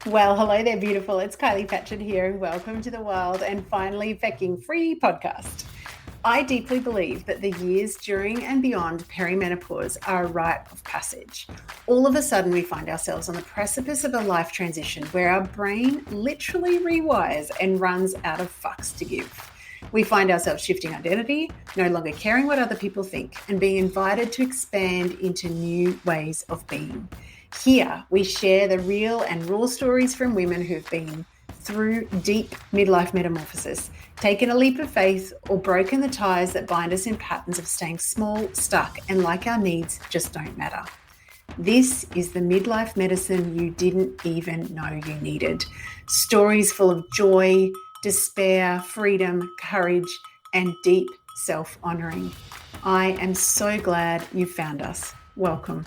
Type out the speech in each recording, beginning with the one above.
Well, hello there, beautiful. It's Kylie Patchett here. Welcome to the Wild and Finally Pecking Free podcast. I deeply believe that the years during and beyond perimenopause are a rite of passage. All of a sudden, we find ourselves on the precipice of a life transition where our brain literally rewires and runs out of fucks to give. We find ourselves shifting identity, no longer caring what other people think, and being invited to expand into new ways of being. Here, we share the real and raw stories from women who've been through deep midlife metamorphosis, taken a leap of faith, or broken the ties that bind us in patterns of staying small, stuck, and like our needs just don't matter. This is the midlife medicine you didn't even know you needed. Stories full of joy, despair, freedom, courage, and deep self-honoring. I am so glad you found us. Welcome.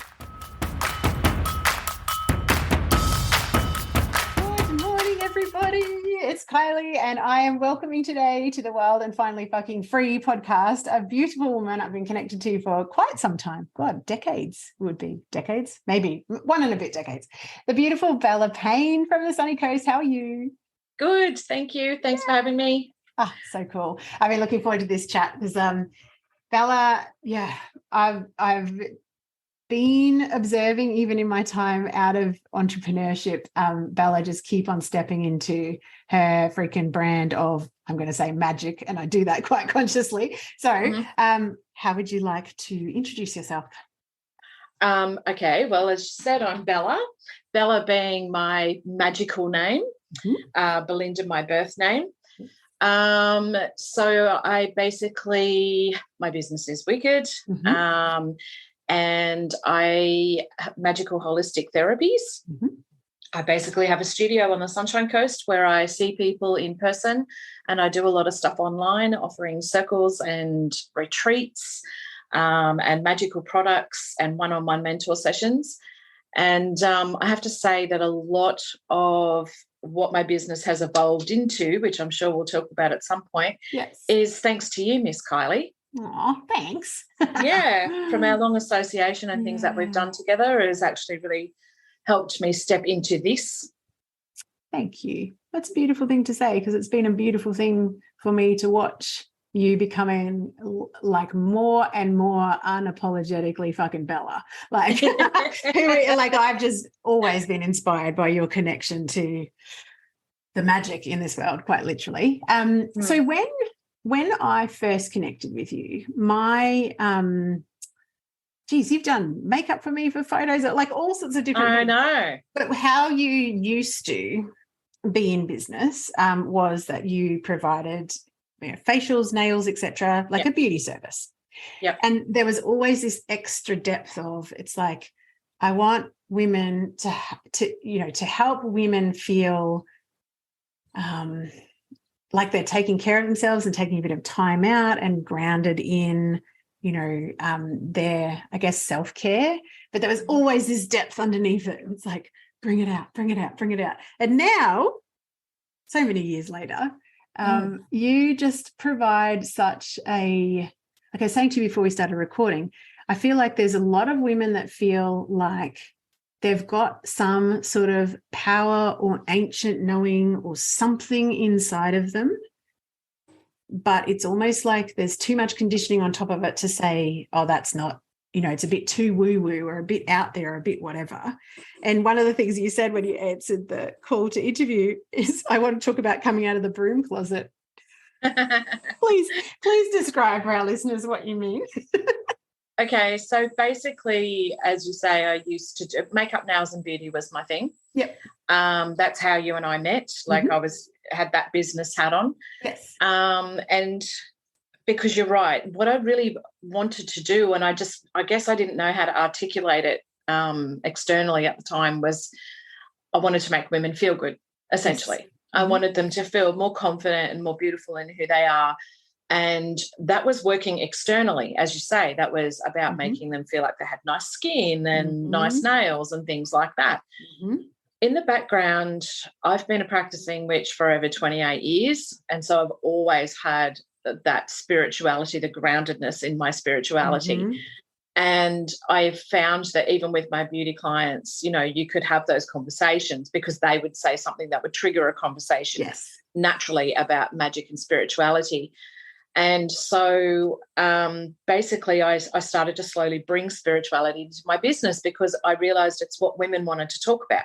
Everybody, it's Kylie and I am welcoming today to the Wild and Finally Fucking Free podcast a beautiful woman I've been connected to for quite some time. God, decades would be decades, maybe one and a bit decades. The beautiful Bella Payne from the sunny coast. How are you? Good, thank you. Thanks for having me. Ah, so cool. I've been looking forward to this chat because Bella, I've been observing even in my time out of entrepreneurship, Bella just keep on stepping into her freaking brand of, I'm going to say magic, and I do that quite consciously. So how would you like to introduce yourself? Okay, well, as you said, I'm Bella. Bella being my magical name, Belinda my birth name. So I basically, my business is Wiccid. And I magical holistic therapies. I basically have a studio on the Sunshine Coast where I see people in person, and I do a lot of stuff online, offering circles and retreats and magical products and one-on-one mentor sessions. And I have to say that a lot of what my business has evolved into, which I'm sure we'll talk about at some point, is thanks to you, Miss Kylie. Oh, thanks. Yeah, from our long association and things that we've done together has actually really helped me step into this. Thank you. That's a beautiful thing to say, because it's been a beautiful thing for me to watch you becoming like more and more unapologetically fucking Bella. Like I've just always been inspired by your connection to the magic in this world, quite literally. So when I first connected with you, you've done makeup for me for photos, like all sorts of different things. I know. But how you used to be in business was that you provided facials, nails, etc., like a beauty service. Yep. And there was always this extra depth of, it's like, I want women to help women feel like they're taking care of themselves and taking a bit of time out and grounded in, their, I guess, self-care. But there was always this depth underneath it. It's like, bring it out, bring it out, bring it out. And now, so many years later, you just provide such like I was saying to you before we started recording, I feel like there's a lot of women that feel like they've got some sort of power or ancient knowing or something inside of them, but it's almost like there's too much conditioning on top of it to say, oh, that's not, it's a bit too woo-woo or a bit out there or a bit whatever. And one of the things you said when you answered the call to interview is, I want to talk about coming out of the broom closet. Please describe for our listeners what you mean. Okay, so basically, as you say, I used to do makeup, nails and beauty was my thing. Yep. That's how you and I met. Like I had that business hat on. Yes. And because you're right, what I really wanted to do, and I guess I didn't know how to articulate it externally at the time, was I wanted to make women feel good, essentially. Yes. I wanted them to feel more confident and more beautiful in who they are. And that was working externally, as you say. That was about making them feel like they had nice skin and nice nails and things like that. In the background, I've been a practising witch for over 28 years, and so I've always had that spirituality, the groundedness in my spirituality. And I found that even with my beauty clients, you could have those conversations because they would say something that would trigger a conversation naturally about magic and spirituality. And so basically I started to slowly bring spirituality into my business because I realized it's what women wanted to talk about,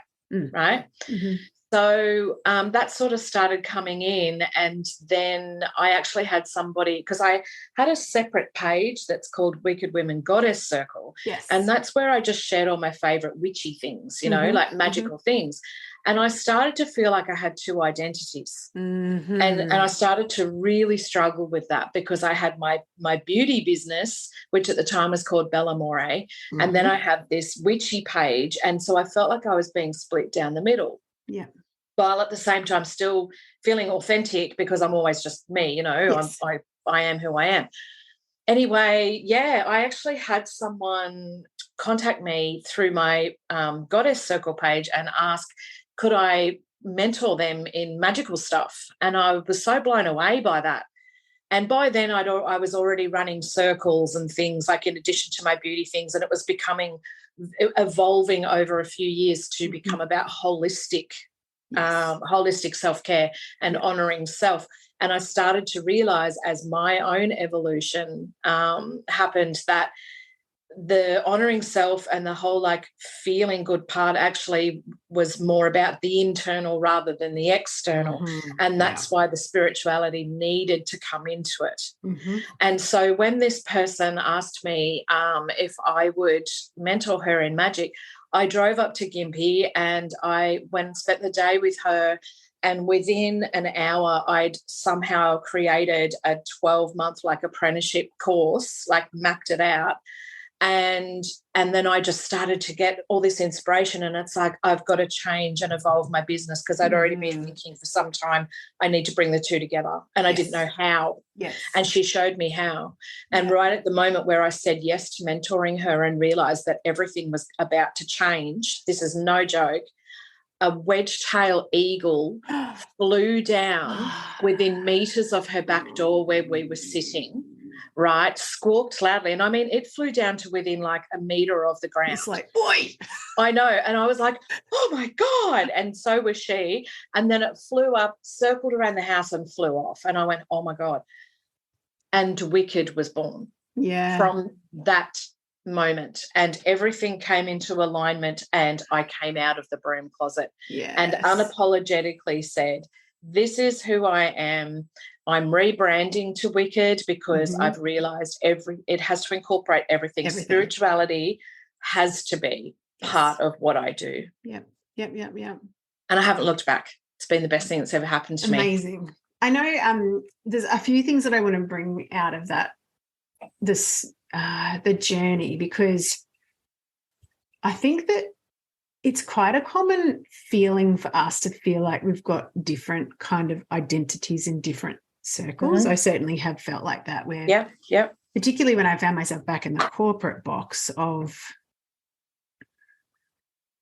right? Mm-hmm. So that sort of started coming in, and then I actually had somebody, because I had a separate page that's called Wicked Women Goddess Circle, and that's where I just shared all my favourite witchy things, like magical things. And I started to feel like I had two identities, and I started to really struggle with that because I had my beauty business, which at the time was called Bellamore, and then I had this witchy page, and so I felt like I was being split down the middle. Yeah. While at the same time still feeling authentic because I'm always just me, I am who I am. Anyway, I actually had someone contact me through my Goddess Circle page and ask, could I mentor them in magical stuff? And I was so blown away by that. And by then I was already running circles and things, like in addition to my beauty things, and it was evolving over a few years to become about holistic self-care and honouring self. And I started to realise as my own evolution happened that the honouring self and the whole feeling good part actually was more about the internal rather than the external. And that's why the spirituality needed to come into it. And so when this person asked me if I would mentor her in magic, I drove up to Gympie and I went and spent the day with her, and within an hour I'd somehow created a 12-month apprenticeship course, mapped it out. And then I just started to get all this inspiration, and it's like I've got to change and evolve my business because I'd already been thinking for some time I need to bring the two together, and I didn't know how. And she showed me how. And right at the moment where I said yes to mentoring her and realised that everything was about to change, this is no joke, a Wedge Tailed Eagle flew down within metres of her back door where we were sitting, right, squawked loudly. And I mean, it flew down to within a metre of the ground. It's like, boy. I know. And I was like, oh, my God. And so was she. And then it flew up, circled around the house and flew off. And I went, oh, my God. And Wiccid was born from that moment, and everything came into alignment, and I came out of the broom closet and unapologetically said, this is who I am. I'm rebranding to Wiccid because I've realised it has to incorporate everything. Spirituality has to be part of what I do. Yep. And I haven't looked back. It's been the best thing that's ever happened to me. Amazing. I know there's a few things that I want to bring out of the journey, because I think that it's quite a common feeling for us to feel like we've got different kind of identities in different circles. I certainly have felt like that, where particularly when I found myself back in the corporate box of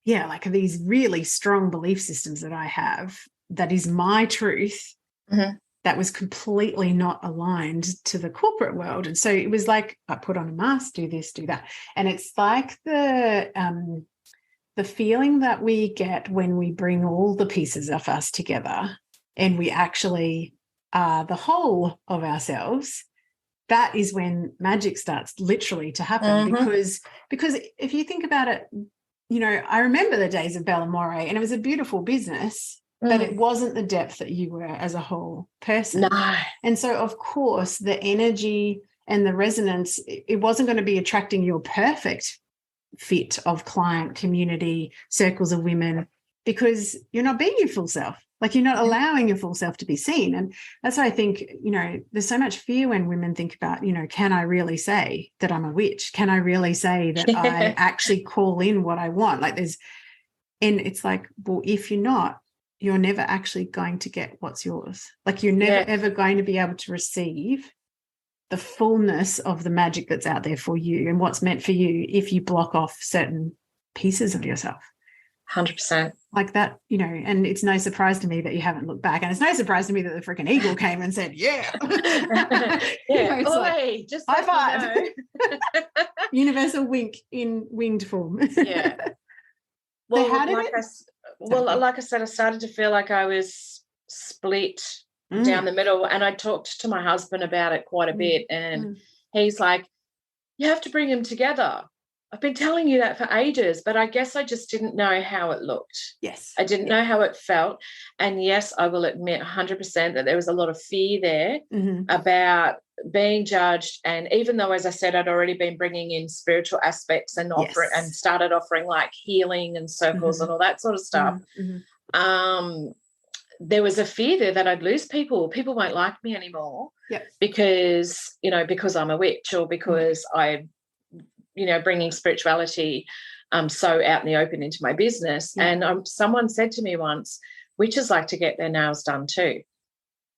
these really strong belief systems that I have, that is my truth, that was completely not aligned to the corporate world. And so it was like, I put on a mask, do this, do that. And it's like the feeling that we get when we bring all the pieces of us together and we actually are the whole of ourselves. That is when magic starts literally to happen, because if you think about it, I remember the days of Bellamore, and it was a beautiful business, but it wasn't the depth that you were as a whole person. No. And so, of course, the energy and the resonance, it wasn't going to be attracting your perfect fit of client, community, circles of women, because you're not being your full self. You're not allowing your full self to be seen. And that's why I think, there's so much fear when women think about, can I really say that I'm a witch? Can I really say that I actually call in what I want? And it's like, well, if you're not, you're never actually going to get what's yours. You're never ever going to be able to receive the fullness of the magic that's out there for you and what's meant for you if you block off certain pieces of yourself. 100%. Like that, and it's no surprise to me that you haven't looked back. And it's no surprise to me that the freaking eagle came and said, just high five. Universal wink in winged form. Yeah. Well, how did like I said, I started to feel like I was split down the middle, and I talked to my husband about it quite a bit, and he's like, you have to bring them together. I've been telling you that for ages, but I guess I just didn't know how it looked. Yes. I didn't know how it felt. And yes, I will admit 100% that there was a lot of fear there about being judged. And even though, as I said, I'd already been bringing in spiritual aspects and started offering like healing and circles and all that sort of stuff, there was a fear there that I'd lose people. People won't like me anymore because I'm a witch, or because I bringing spirituality so out in the open into my business. And someone said to me once, witches like to get their nails done too.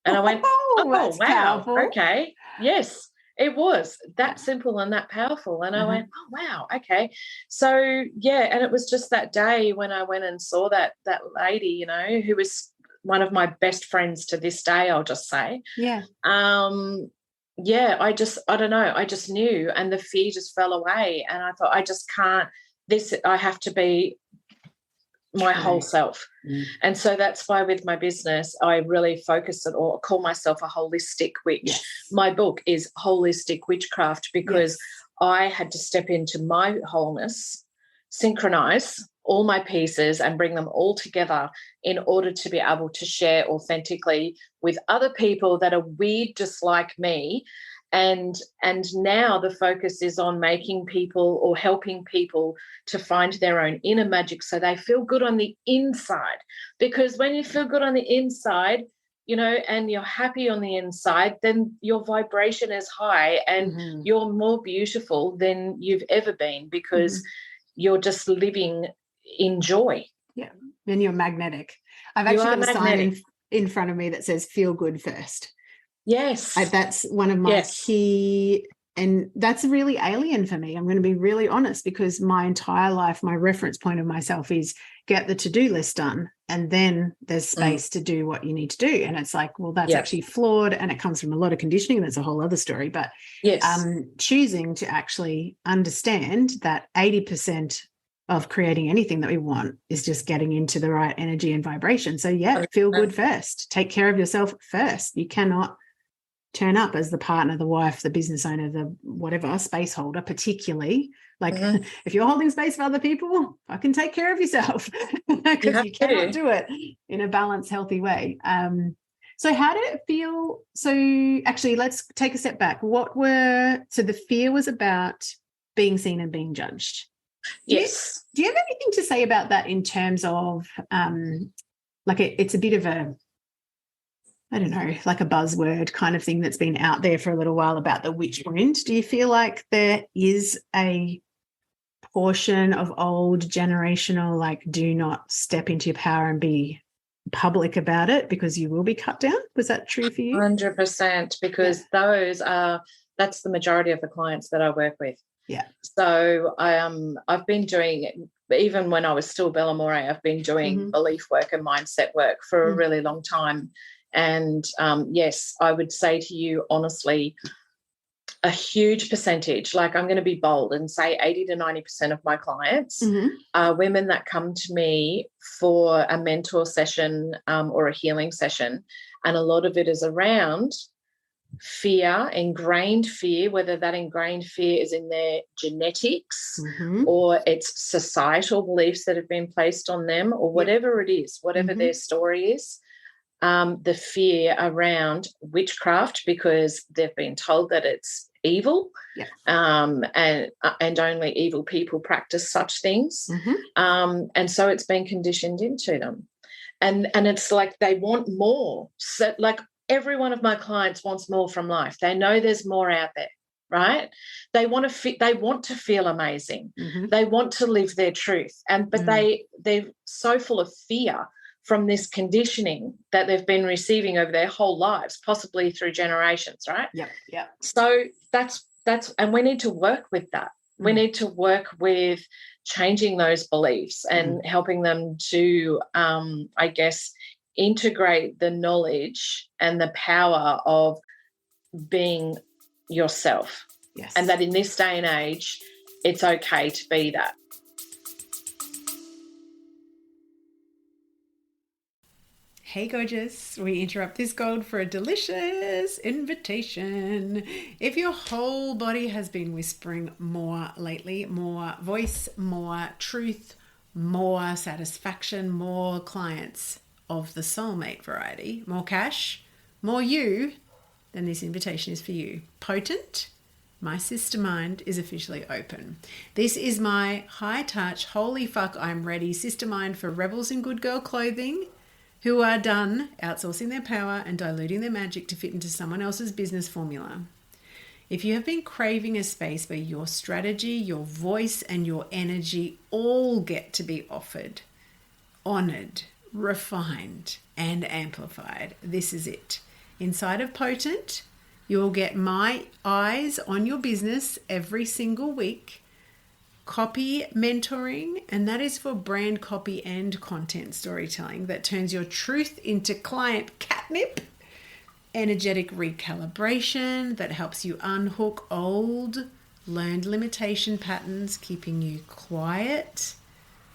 And I went, oh wow, powerful. Okay, yes, it was that simple and that powerful. And I went, oh wow, okay. So and it was just that day when I went and saw that lady, who was one of my best friends to this day, I'll just say. I don't know, I just knew, and the fear just fell away, and I thought, I just can't, I have to be my whole self. And so that's why with my business I really focus it, or call myself a holistic witch. My book is Holistic Witchcraft, because I had to step into my wholeness, synchronize all my pieces and bring them all together in order to be able to share authentically with other people that are weird just like me. And now the focus is on making people, or helping people, to find their own inner magic so they feel good on the inside. Because when you feel good on the inside, and you're happy on the inside, then your vibration is high and you're more beautiful than you've ever been, because you're just living in joy. Yeah. And you're magnetic. I've actually got a sign in front of me that says feel good first. Yes. That's one of my key, and that's really alien for me. I'm going to be really honest, because my entire life, my reference point of myself is get the to-do list done, and then there's space to do what you need to do. And it's like, well, that's actually flawed, and it comes from a lot of conditioning, and that's a whole other story. But choosing to actually understand that 80% of creating anything that we want is just getting into the right energy and vibration. So feel good first. Take care of yourself first. You cannot turn up as the partner, the wife, the business owner, the whatever, space holder, particularly. Like if you're holding space for other people, fucking take care of yourself, because you cannot do it in a balanced, healthy way. So how did it feel? So actually, let's take a step back. So the fear was about being seen and being judged. Do you have anything to say about that in terms of it's a bit of a, I don't know, like a buzzword kind of thing that's been out there for a little while about the witch wound? Do you feel like there is a portion of old generational, like, do not step into your power and be public about it because you will be cut down? Was that true for you? 100%, because that's the majority of the clients that I work with. Yeah. So I've been doing, even when I was still Bella More, I've been doing belief work and mindset work for a really long time. And yes, I would say to you honestly, a huge percentage, like I'm going to be bold and say 80 to 90% of my clients are women that come to me for a mentor session or a healing session. And a lot of it is around fear, ingrained fear, whether that ingrained fear is in their genetics or it's societal beliefs that have been placed on them, or whatever it is, whatever their story is. The fear around witchcraft, because they've been told that it's evil, and only evil people practice such things, and so it's been conditioned into them, and it's like they want more. So, like, every one of my clients wants more from life. They know there's more out there, right? They want to feel amazing. They want to live their truth, but they're so full of fear from this conditioning that they've been receiving over their whole lives, possibly through generations, right? Yeah. So that's and we need to work with that. We need to work with changing those beliefs and helping them to, I guess, integrate the knowledge and the power of being yourself. Yes. And that in this day and age, it's okay to be that. Hey gorgeous, we interrupt this gold for a delicious invitation. If your whole body has been whispering more lately, more voice, more truth, more satisfaction, more clients of the soulmate variety, more cash, more you, then this invitation is for you. Potent, my sister mind is officially open. This is my high touch, holy fuck, I'm ready sister mind for rebels in good girl clothing who are done outsourcing their power and diluting their magic to fit into someone else's business formula. If you have been craving a space where your strategy, your voice, and your energy all get to be offered, honored, refined, and amplified, this is it. Inside of Potent, you'll get my eyes on your business every single week, copy mentoring, and that is for brand copy and content storytelling that turns your truth into client catnip, energetic recalibration that helps you unhook old learned limitation patterns, keeping you quiet,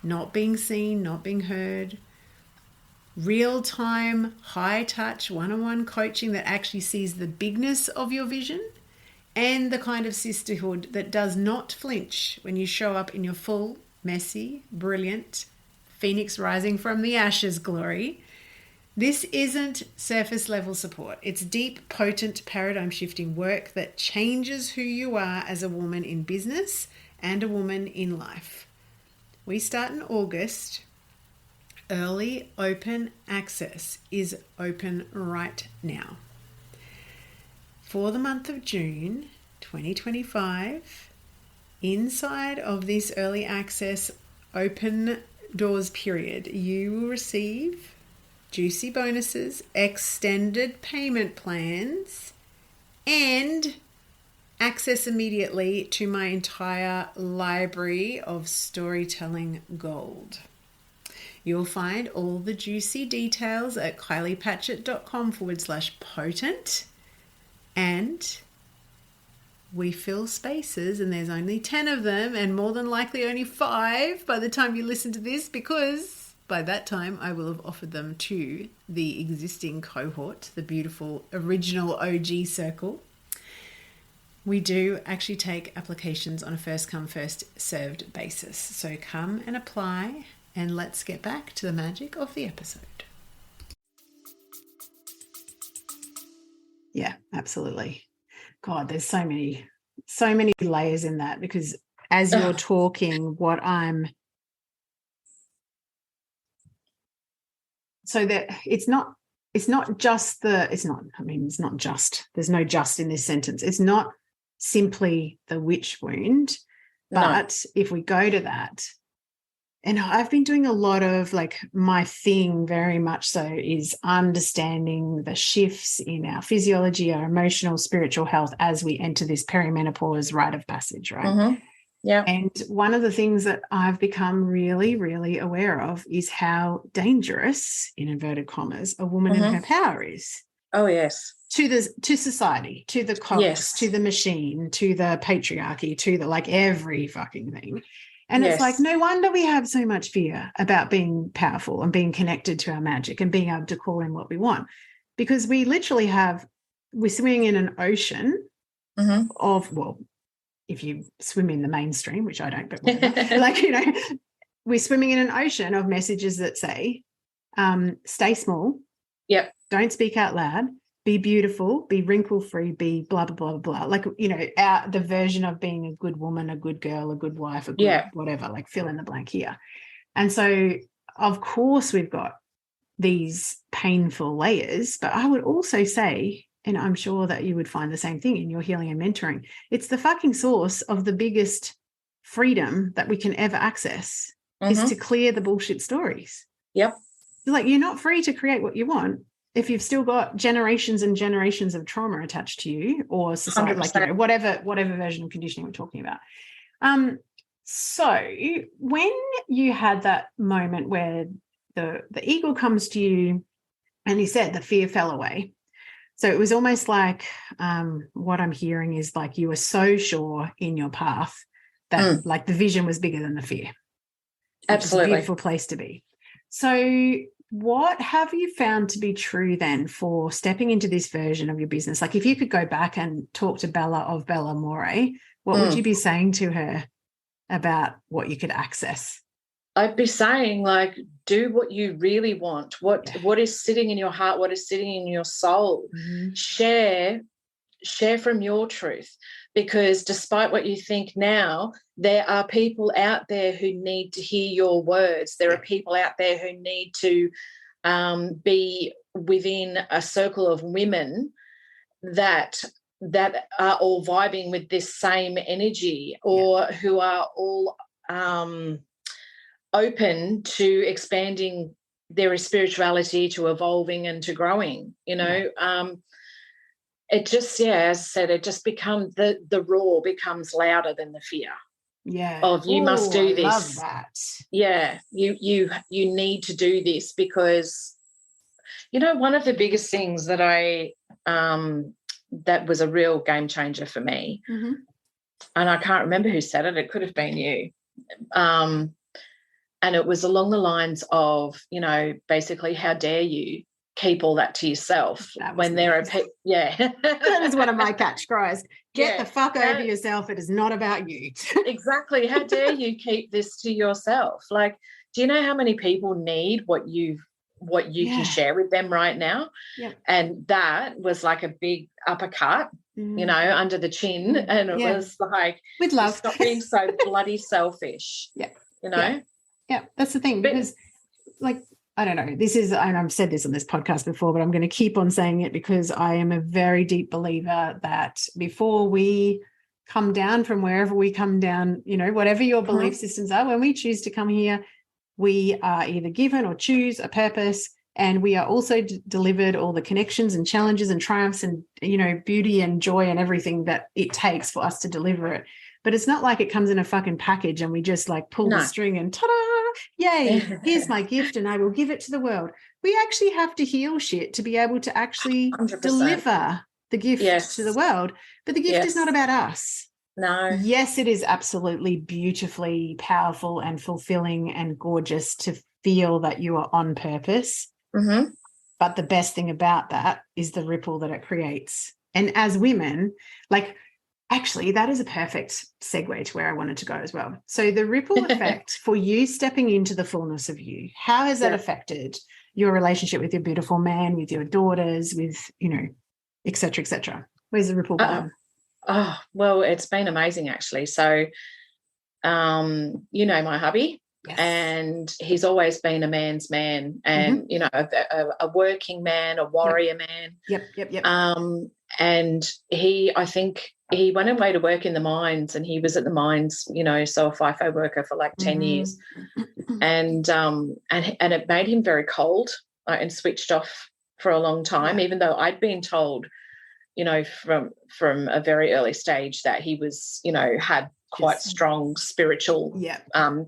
not being seen, not being heard, real-time, high-touch, one-on-one coaching that actually sees the bigness of your vision, and the kind of sisterhood that does not flinch when you show up in your full, messy, brilliant, phoenix rising from the ashes glory. This isn't surface level support. It's deep, potent, paradigm shifting work that changes who you are as a woman in business and a woman in life. We start in August. Early open access is open right now. For the month of June 2025, inside of this early access open doors period, you will receive juicy bonuses, extended payment plans, and access immediately to my entire library of storytelling gold. You'll find all the juicy details at kyliepatchett.com/potent. And we fill spaces, and there's only 10 of them, and more than likely only 5 by the time you listen to this, because by that time I will have offered them to the existing cohort, the beautiful original OG circle. We do actually take applications on a first come, first served basis. So come and apply, and let's get back to the magic of the episode. Yeah, absolutely. God, there's so many layers in that, because as you're talking, there's no just, there's no just in this sentence. It's not simply the witch wound, but if we go to that, and I've been doing a lot of, like, my thing very much so is understanding the shifts in our physiology, our emotional, spiritual health as we enter this perimenopause rite of passage, right? Mm-hmm. Yeah. And one of the things that I've become really, really aware of is how dangerous, in inverted commas, a woman in her power is. Oh, yes. To society, to the cogs, to the machine, to the patriarchy, to the, like, every fucking thing. And it's like, no wonder we have so much fear about being powerful and being connected to our magic and being able to call in what we want, because we literally we're swimming in an ocean of, well, if you swim in the mainstream, which I don't, but whatever, like, we're swimming in an ocean of messages that say, stay small. Yep. Don't speak out loud. Be beautiful, be wrinkle-free, be blah, blah, blah, blah. Like, the version of being a good woman, a good girl, a good wife, a good whatever, like, fill in the blank here. And so, of course, we've got these painful layers, but I would also say, and I'm sure that you would find the same thing in your healing and mentoring, it's the fucking source of the biggest freedom that we can ever access is to clear the bullshit stories. Yep. Like, you're not free to create what you want if you've still got generations and generations of trauma attached to you, or society, 100%. Like, whatever version of conditioning we're talking about. So when you had that moment where the eagle comes to you and you said the fear fell away, so it was almost like, what I'm hearing is, like, you were so sure in your path that like the vision was bigger than the fear. Absolutely. Which is a beautiful place to be. So what have you found to be true then for stepping into this version of your business? Like if you could go back and talk to Bella of Bella More, what would you be saying to her about what you could access? I'd be saying, like, do what you really want. What is sitting in your heart, what is sitting in your soul. Share from your truth, because despite what you think now, there are people out there who need to hear your words. There are people out there who need to be within a circle of women that are all vibing with this same energy, or who are all open to expanding their spirituality, to evolving and to growing, you know. It just, as I said, it just becomes the roar becomes louder than the fear. Of you must do this. Love that. Yeah, you need to do this, because, you know, one of the biggest things that that was a real game changer for me, and I can't remember who said it. It could have been you. And it was along the lines of, you know, basically, how dare you keep all that to yourself when there are people. That is one of my catch cries. Get the fuck over yourself. It is not about you. Exactly. How dare you keep this to yourself? Like, do you know how many people need what you can share with them right now? And that was like a big uppercut, you know, under the chin. And it was like, with love, stop being so bloody selfish. You know. Yeah, that's the thing, because like, I don't know, this is, and I've said this on this podcast before, but I'm going to keep on saying it, because I am a very deep believer that before we come down from wherever we come down, you know, whatever your belief systems are, when we choose to come here, we are either given or choose a purpose, and we are also delivered all the connections and challenges and triumphs and, you know, beauty and joy and everything that it takes for us to deliver it. But it's not like it comes in a fucking package and we just like pull the string and ta-da, yay, here's my gift and I will give it to the world. We actually have to heal shit to be able to actually 100%. Deliver the gift to the world. But the gift is not about us. No. Yes, it is absolutely beautifully powerful and fulfilling and gorgeous to feel that you are on purpose. But the best thing about that is the ripple that it creates. And as women, like, actually, that is a perfect segue to where I wanted to go as well. So the ripple effect for you stepping into the fullness of you, how has that affected your relationship with your beautiful man, with your daughters, with, you know, et cetera, et cetera? Where's the ripple going? Oh, well, it's been amazing, actually. So, you know, my hubby, and he's always been a man's man, and, you know, a working man, a warrior man. And I think he went away to work in the mines, and he was at the mines, you know, so a FIFO worker for like 10 years. And it made him very cold and switched off for a long time, even though I'd been told, you know, from a very early stage that he was, you know, had quite strong spiritual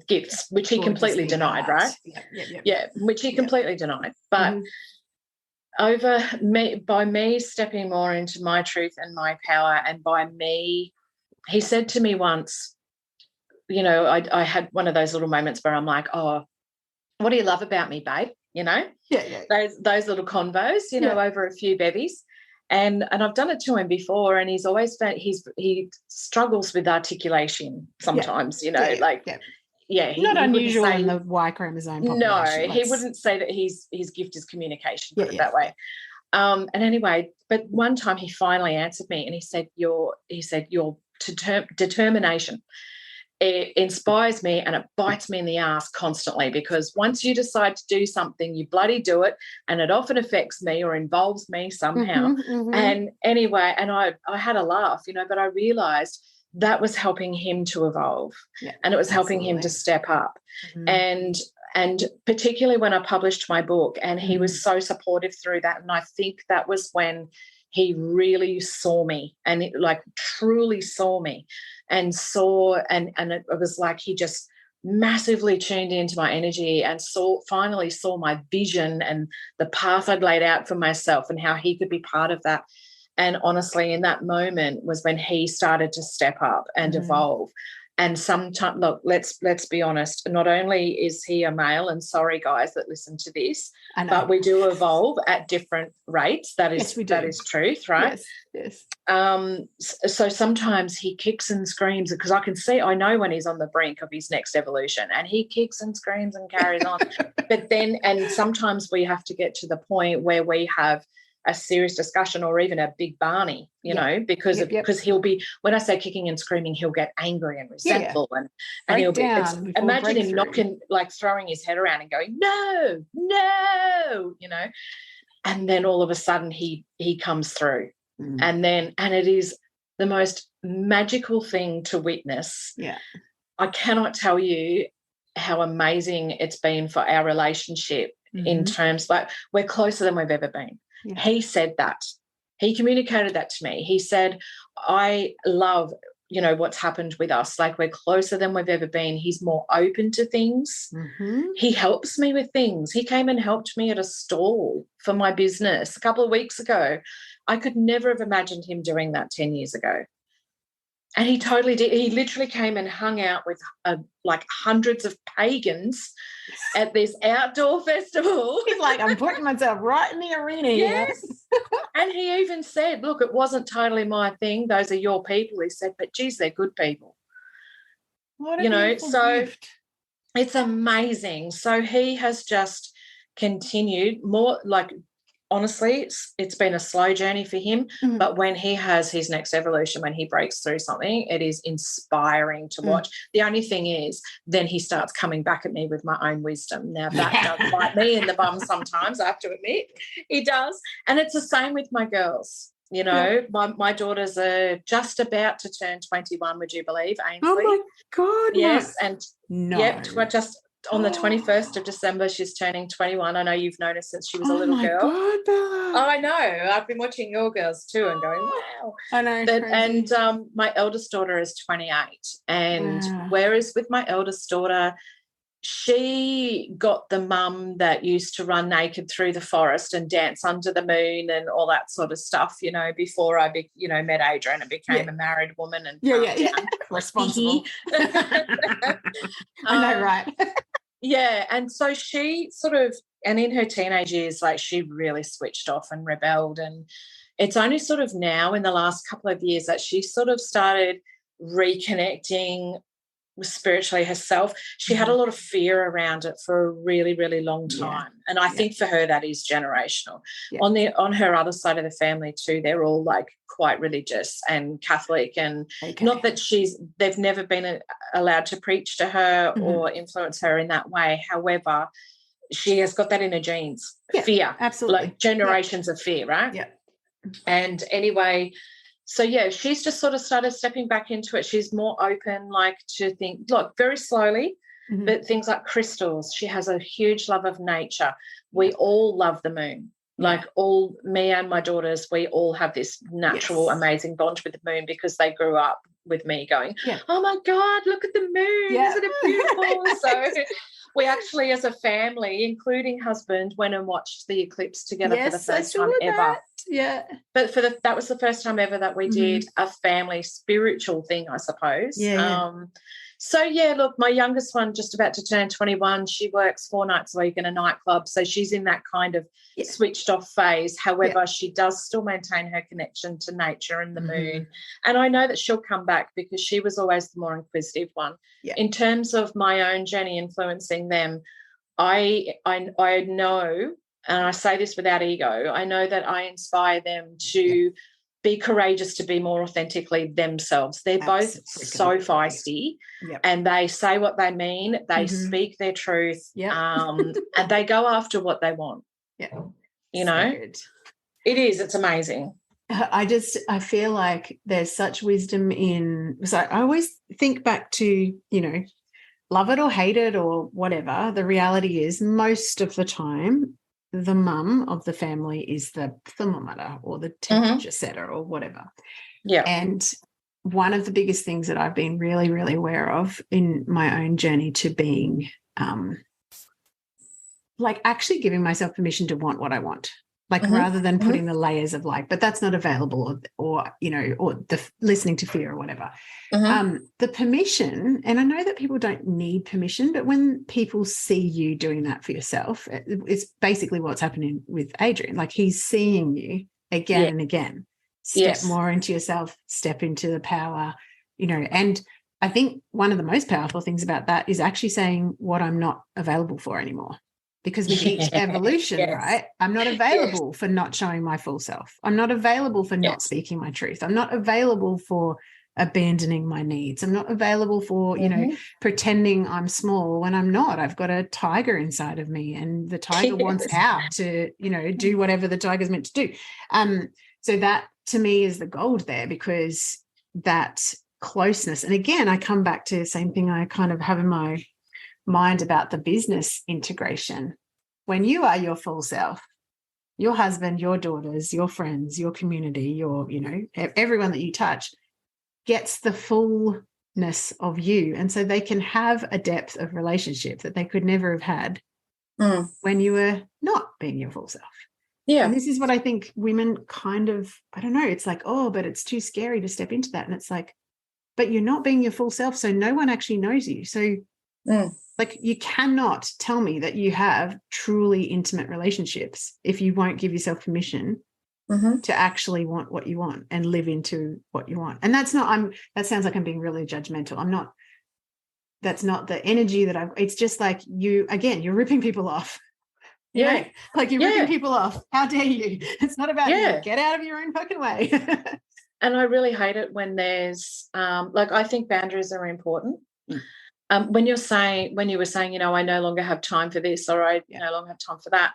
gifts, which he completely denied, right? Which he completely denied. But by me stepping more into my truth and my power, and by me, he said to me once, you know, I had one of those little moments where I'm like, oh, what do you love about me, babe? You know, those little convos, you know, over a few bevies. And I've done it to him before, and he's always found he struggles with articulation sometimes, you know, not unusual in the Y chromosome population. No, he wouldn't say that his gift is communication, put it that way. And anyway, but one time he finally answered me, and he said, your determination, it inspires me, and it bites me in the ass constantly, because once you decide to do something, you bloody do it, and it often affects me or involves me somehow. And anyway, and I had a laugh, you know, but I realised that was helping him to evolve, and it was helping him to step up. And particularly when I published my book, and he was so supportive through that, and I think that was when he really saw me, and truly saw me, and it was like he just massively tuned into my energy and finally saw my vision and the path I'd laid out for myself and how he could be part of that. And honestly, in that moment was when he started to step up and evolve. And sometimes, look, let's be honest, not only is he a male, and sorry guys that listen to this, but we do evolve at different rates. That is, yes, we do. That is truth, right? Yes. So sometimes he kicks and screams, because I know when he's on the brink of his next evolution, and he kicks and screams and carries on. But then, and sometimes we have to get to the point where we have a serious discussion, or even a big Barney, you know, because he'll be, when I say kicking and screaming, he'll get angry and resentful, and he'll be, imagine him knocking, like throwing his head around and going, no, you know, and then all of a sudden he comes through, and it is the most magical thing to witness. Yeah. I cannot tell you how amazing it's been for our relationship, in terms, like, we're closer than we've ever been. Yeah. He said that. He communicated that to me. He said, I love, you know, what's happened with us. Like, we're closer than we've ever been. He's more open to things. He helps me with things. He came and helped me at a stall for my business a couple of weeks ago. I could never have imagined him doing that 10 years ago. And he totally did. He literally came and hung out with like hundreds of pagans at this outdoor festival. He's like, I'm putting myself right in the arena. Yes. And he even said, look, it wasn't totally my thing. Those are your people. He said, but geez, they're good people. What a beautiful gift. It's amazing. So he has just continued more, like, honestly, it's been a slow journey for him, but when he has his next evolution, when he breaks through something, it is inspiring to watch. The only thing is, then he starts coming back at me with my own wisdom. Now, that does bite me in the bum sometimes, I have to admit. He does. And it's the same with my girls. You know, my daughters are just about to turn 21, would you believe, Ainsley? Oh, my God. Yes, and just on the 21st of December, she's turning 21. I know you've noticed since she was a little girl. Oh, my God, Bella. Oh, I know. I've been watching your girls too and going, wow. I know. And my eldest daughter is 28. And whereas with my eldest daughter, she got the mum that used to run naked through the forest and dance under the moon and all that sort of stuff, you know, before I met Adrian and became a married woman and responsible. I know, right? Yeah, and so she sort of, and in her teenage years, like, she really switched off and rebelled, and it's only sort of now in the last couple of years that she sort of started reconnecting spiritually herself. She had a lot of fear around it for a really, really long time. And I think for her that is generational. On her other side of the family too, they're all like quite religious and Catholic, and not that they've never been allowed to preach to her or influence her in that way. However, she has got that in her genes. Fear. Absolutely. Like generations of fear, right? Yeah. And anyway, so, she's just sort of started stepping back into it. She's more open, like, to think, look, very slowly, but things like crystals. She has a huge love of nature. We all love the moon. Like, all me and my daughters, we all have this natural, amazing bond with the moon because they grew up with me going, oh, my God, look at the moon. Isn't it beautiful? So we actually, as a family, including husband, went and watched the eclipse together for the first time ever. But that was the first time ever that we did a family spiritual thing, I suppose. So, look, my youngest one just about to turn 21. She works 4 nights a week in a nightclub, so she's in that kind of switched off phase. However, she does still maintain her connection to nature and the moon. And I know that she'll come back because she was always the more inquisitive one. In terms of my own journey influencing them, I know, and I say this without ego, I know that I inspire them to be courageous, to be more authentically themselves. They're both so feisty and they say what they mean. They speak their truth and they go after what they want. You know, it's amazing. I feel like there's such wisdom in, so I always think back to, love it or hate it or whatever. The reality is most of the time, the mum of the family is the thermometer or the temperature setter or whatever. And one of the biggest things that I've been really, really aware of in my own journey to being like actually giving myself permission to want what I want. like rather than putting the layers of like, but that's not available or you know, or the listening to fear or whatever. The permission, and I know that people don't need permission, but when people see you doing that for yourself, it's basically what's happening with Adrian. Like he's seeing you again and again. Step more into yourself, step into the power, you know, and I think one of the most powerful things about that is actually saying what I'm not available for anymore. Because with each evolution, right, I'm not available for not showing my full self. I'm not available for not speaking my truth. I'm not available for abandoning my needs. I'm not available for, you know, pretending I'm small when I'm not. I've got a tiger inside of me and the tiger wants out to, you know, do whatever the tiger's meant to do. So that to me is the gold there, because that closeness. And again, I come back to the same thing I kind of have in my mind about the business integration. When you are your full self, your husband, your daughters, your friends, your community, your, you know, everyone that you touch gets the fullness of you. And so they can have a depth of relationship that they could never have had when you were not being your full self. Yeah. And this is what I think women kind of, I don't know, it's like, oh, but it's too scary to step into that. And it's like, but you're not being your full self. So no one actually knows you. So like you cannot tell me that you have truly intimate relationships if you won't give yourself permission to actually want what you want and live into what you want. And that's not, that sounds like I'm being really judgmental. I'm not, that's not the energy that it's just like you, again, you're ripping people off. You know? Like you're ripping people off. How dare you? It's not about you. Get out of your own fucking way. And I really hate it when there's, like, I think boundaries are important. When you were saying, you know, I no longer have time for this, or I no longer have time for that.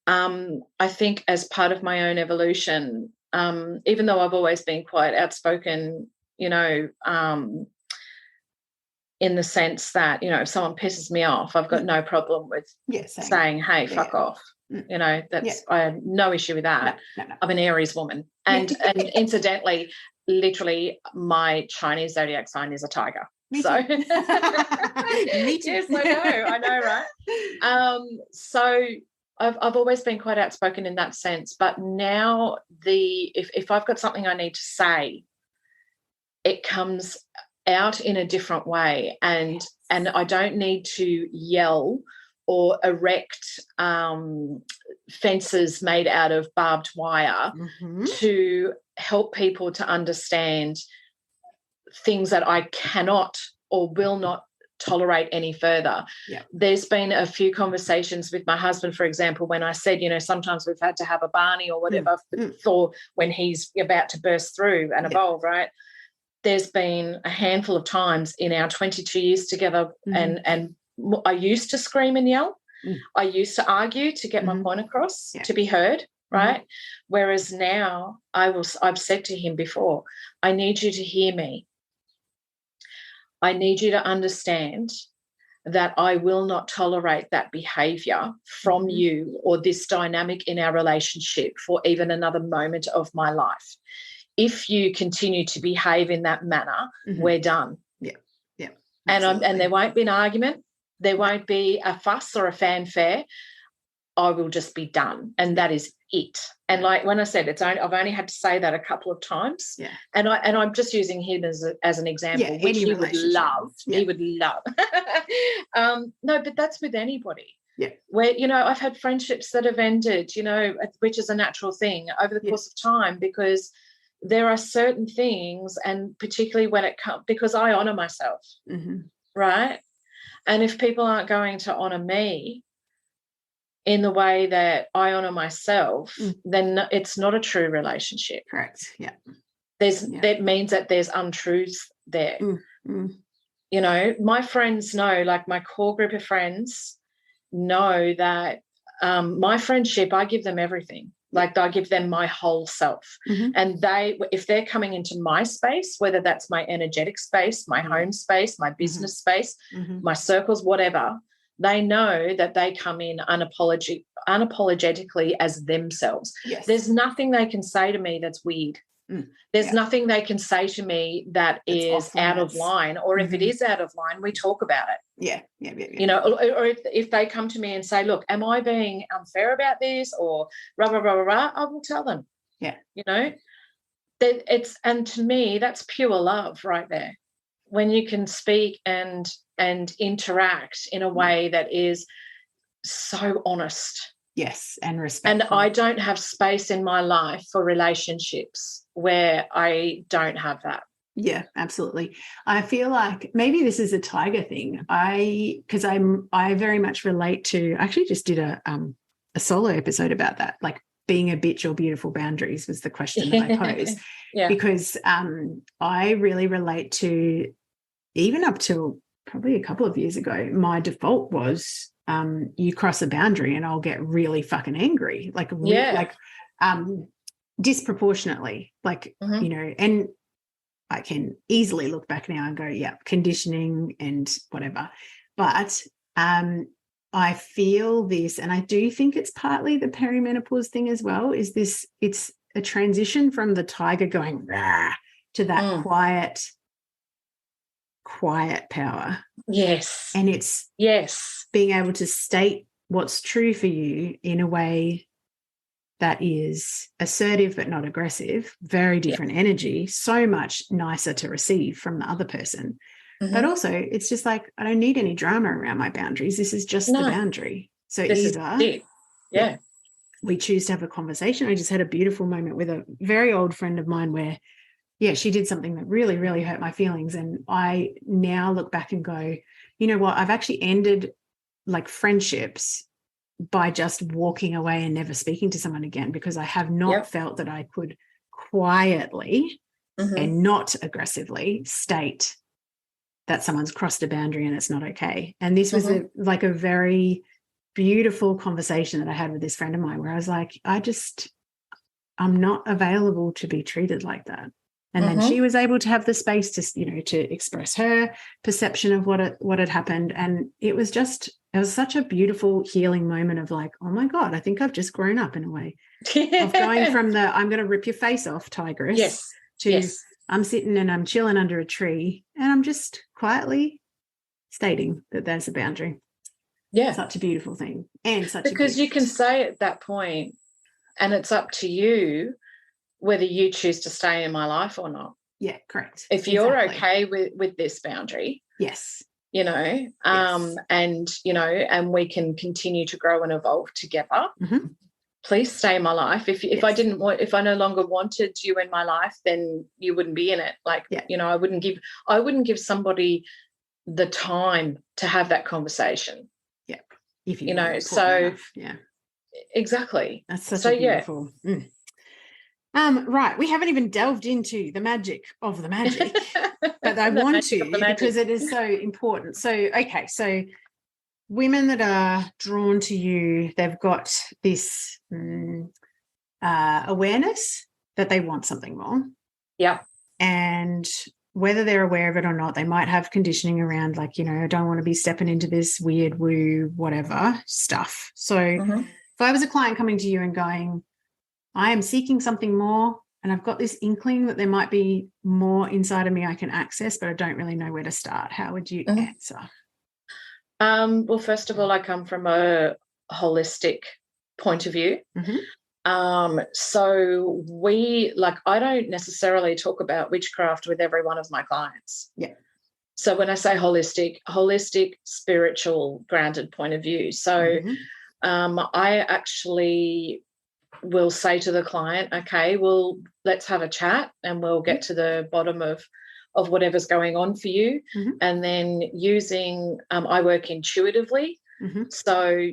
I think as part of my own evolution, even though I've always been quite outspoken, you know, in the sense that, you know, if someone pisses me off, I've got no problem with saying, hey, fuck off. You know, that's I have no issue with that. No. I'm an Aries woman. And incidentally, literally my Chinese zodiac sign is a tiger. Me so too. Me too. Yes, I know, right? So I've always been quite outspoken in that sense. But now if I've got something I need to say, it comes out in a different way, and I don't need to yell or erect fences made out of barbed wire to help people to understand things that I cannot or will not tolerate any further. There's been a few conversations with my husband, for example, when I said, you know, sometimes we've had to have a Barney or whatever for when he's about to burst through and evolve, right? There's been a handful of times in our 22 years together, and I used to scream and yell. I used to argue to get my point across, to be heard, right? Whereas now I've said to him before, I need you to hear me. I need you to understand that I will not tolerate that behaviour from you or this dynamic in our relationship for even another moment of my life. If you continue to behave in that manner, we're done. And there won't be an argument. There won't be a fuss or a fanfare. I will just be done, and that is it. And like when I said, I've only had to say that a couple of times. And I'm just using him as an example, which he would love. He would love. No, but that's with anybody. Where, you know, I've had friendships that have ended, you know, which is a natural thing over the course of time, because there are certain things, and particularly when it comes, because I honour myself, right? And if people aren't going to honour me in the way that I honour myself, then it's not a true relationship. Correct. That means that there's untruths there. You know, my friends know, like my core group of friends know that my friendship, I give them everything. Like I give them my whole self. And if they're coming into my space, whether that's my energetic space, my home space, my business space, my circles, whatever, they know that they come in unapologetically as themselves. There's nothing they can say to me that's weird. There's nothing they can say to me that is out of line, or if it is out of line, we talk about it. Yeah. You know, or if they come to me and say, look, am I being unfair about this, or rah, rah, rah, rah, rah, I will tell them. Yeah. You know, and to me, that's pure love right there. When you can speak and interact in a way that is so honest. Yes, and respectful. And I don't have space in my life for relationships where I don't have that. Yeah, absolutely. I feel like maybe this is a tiger thing. I very much relate to. I actually just did a solo episode about that, like being a bitch or beautiful boundaries was the question that I posed. Yeah. Because I really relate to, even up till probably a couple of years ago, my default was you cross a boundary and I'll get really fucking angry, like disproportionately, like you know, and I can easily look back now and go, yeah, conditioning and whatever. But I feel this, and I do think it's partly the perimenopause thing as well, is this, it's a transition from the tiger going rah to that quiet power. Yes. And it's being able to state what's true for you in a way that is assertive but not aggressive, very different energy, so much nicer to receive from the other person. But also it's just like, I don't need any drama around my boundaries. This is just the boundary. So we choose to have a conversation. I just had a beautiful moment with a very old friend of mine where, she did something that really, really hurt my feelings. And I now look back and go, you know what, I've actually ended like friendships by just walking away and never speaking to someone again, because I have not felt that I could quietly and not aggressively state that someone's crossed a boundary and it's not okay. And this was a very beautiful conversation that I had with this friend of mine where I was like, I'm not available to be treated like that. And then she was able to have the space to, you know, to express her perception of what had happened. And it was such a beautiful healing moment of like, oh my God, I think I've just grown up in a way of going from the, I'm going to rip your face off, tigress, to I'm sitting and I'm chilling under a tree and I'm just quietly stating that there's a boundary. Yeah. Such a beautiful thing. And because you can say at that point, and it's up to you whether you choose to stay in my life or not. Yeah, correct. If you're okay with this boundary. Yes. You know, and, you know, and we can continue to grow and evolve together. Please stay in my life. If I no longer wanted you in my life, then you wouldn't be in it. Like, you know, I wouldn't give somebody the time to have that conversation. Yeah. If you know, so enough. Yeah. Exactly. That's such a beautiful. Right. We haven't even delved into the magic of the magic, but I want to because it is so important. So, okay. So women that are drawn to you, they've got this awareness that they want something more. Yeah. And whether they're aware of it or not, they might have conditioning around like, you know, I don't want to be stepping into this weird woo, whatever stuff. So if I was a client coming to you and going, I am seeking something more and I've got this inkling that there might be more inside of me I can access, but I don't really know where to start, how would you answer? Well, first of all, I come from a holistic point of view. So I don't necessarily talk about witchcraft with every one of my clients. Yeah. So when I say holistic, spiritual, grounded point of view. So I actually will say to the client, okay, well, let's have a chat and we'll get to the bottom of whatever's going on for you. And then using, I work intuitively. So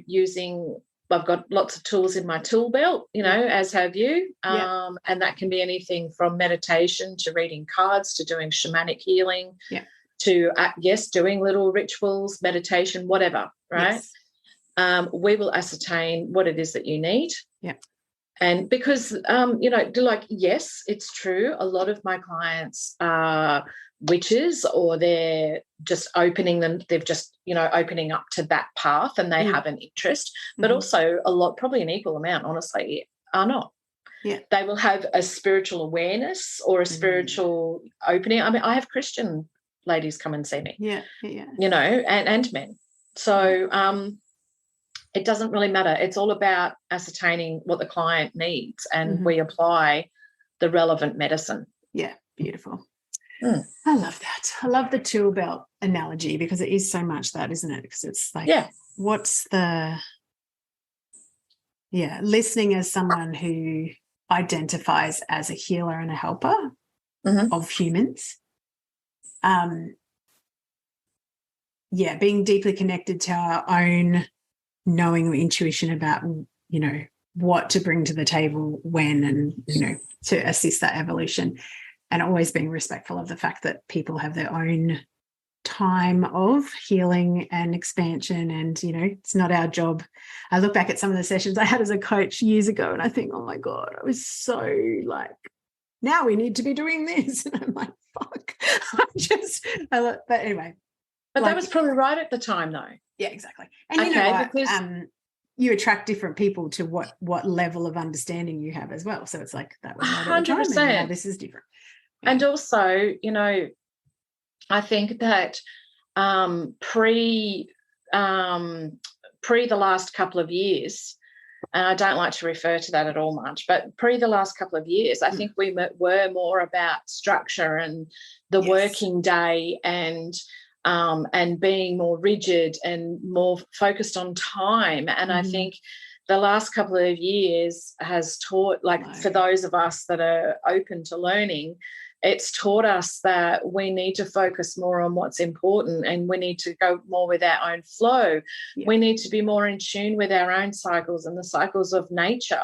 I've got lots of tools in my tool belt, you know, as have you. And that can be anything from meditation to reading cards to doing shamanic healing to, doing little rituals, meditation, whatever, right? We will ascertain what it is that you need. Yeah. And because, you know, yes, it's true. A lot of my clients are witches or they're just opening them. They've just, you know, opening up to that path and they have an interest. But also a lot, probably an equal amount, honestly, are not. Yeah. They will have a spiritual awareness or a spiritual opening. I mean, I have Christian ladies come and see me. Yeah. Yeah. You know, and men. So it doesn't really matter. It's all about ascertaining what the client needs, and we apply the relevant medicine. Yeah, beautiful. I love that. I love the tool belt analogy, because it is so much that, isn't it? Because it's like, what's the listening as someone who identifies as a healer and a helper of humans. Being deeply connected to our own knowing or intuition about, you know, what to bring to the table when, and, you know, to assist that evolution, and always being respectful of the fact that people have their own time of healing and expansion, and, you know, it's not our job. I look back at some of the sessions I had as a coach years ago and I think, oh my God, I was so like, now we need to be doing this, and I'm like, fuck. But anyway. But that was probably right at the time, though. Yeah, exactly. And you know what? Because you attract different people to what level of understanding you have as well. So it's like that was right at the time, and now this is different. Yeah. And also, you know, I think that pre the last couple of years, and I don't like to refer to that at all much, but pre the last couple of years, I think we were more about structure and the working day, and being more rigid and more focused on time. And I think the last couple of years has taught, like, for those of us that are open to learning, it's taught us that we need to focus more on what's important, and we need to go more with our own flow. Yeah. We need to be more in tune with our own cycles and the cycles of nature.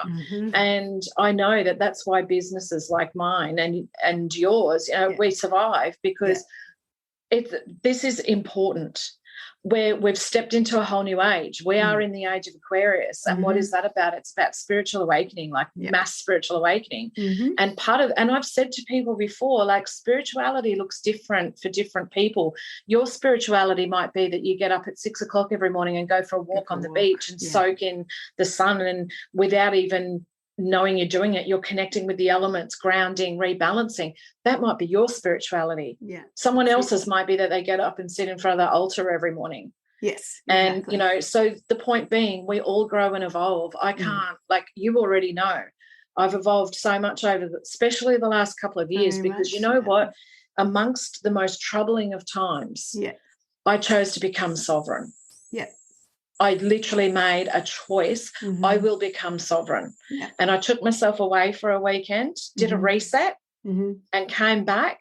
And I know that that's why businesses like mine and yours, you know, we survive, because this is important. We've stepped into a whole new age. We are in the age of Aquarius. And what is that about? It's about spiritual awakening, like mass spiritual awakening. And and I've said to people before, like, spirituality looks different for different people. Your spirituality might be that you get up at 6 o'clock every morning and go for a walk on the beach and soak in the sun, and without even knowing you're doing it, you're connecting with the elements, grounding, rebalancing. That might be your spirituality. Someone else's might be that they get up and sit in front of the altar every morning. And you know, so the point being, we all grow and evolve. I can't, like, you already know, I've evolved so much over especially the last couple of years, because you know what, amongst the most troubling of times, I chose to become sovereign. I literally made a choice. I will become sovereign. And I took myself away for a weekend, did a reset, and came back,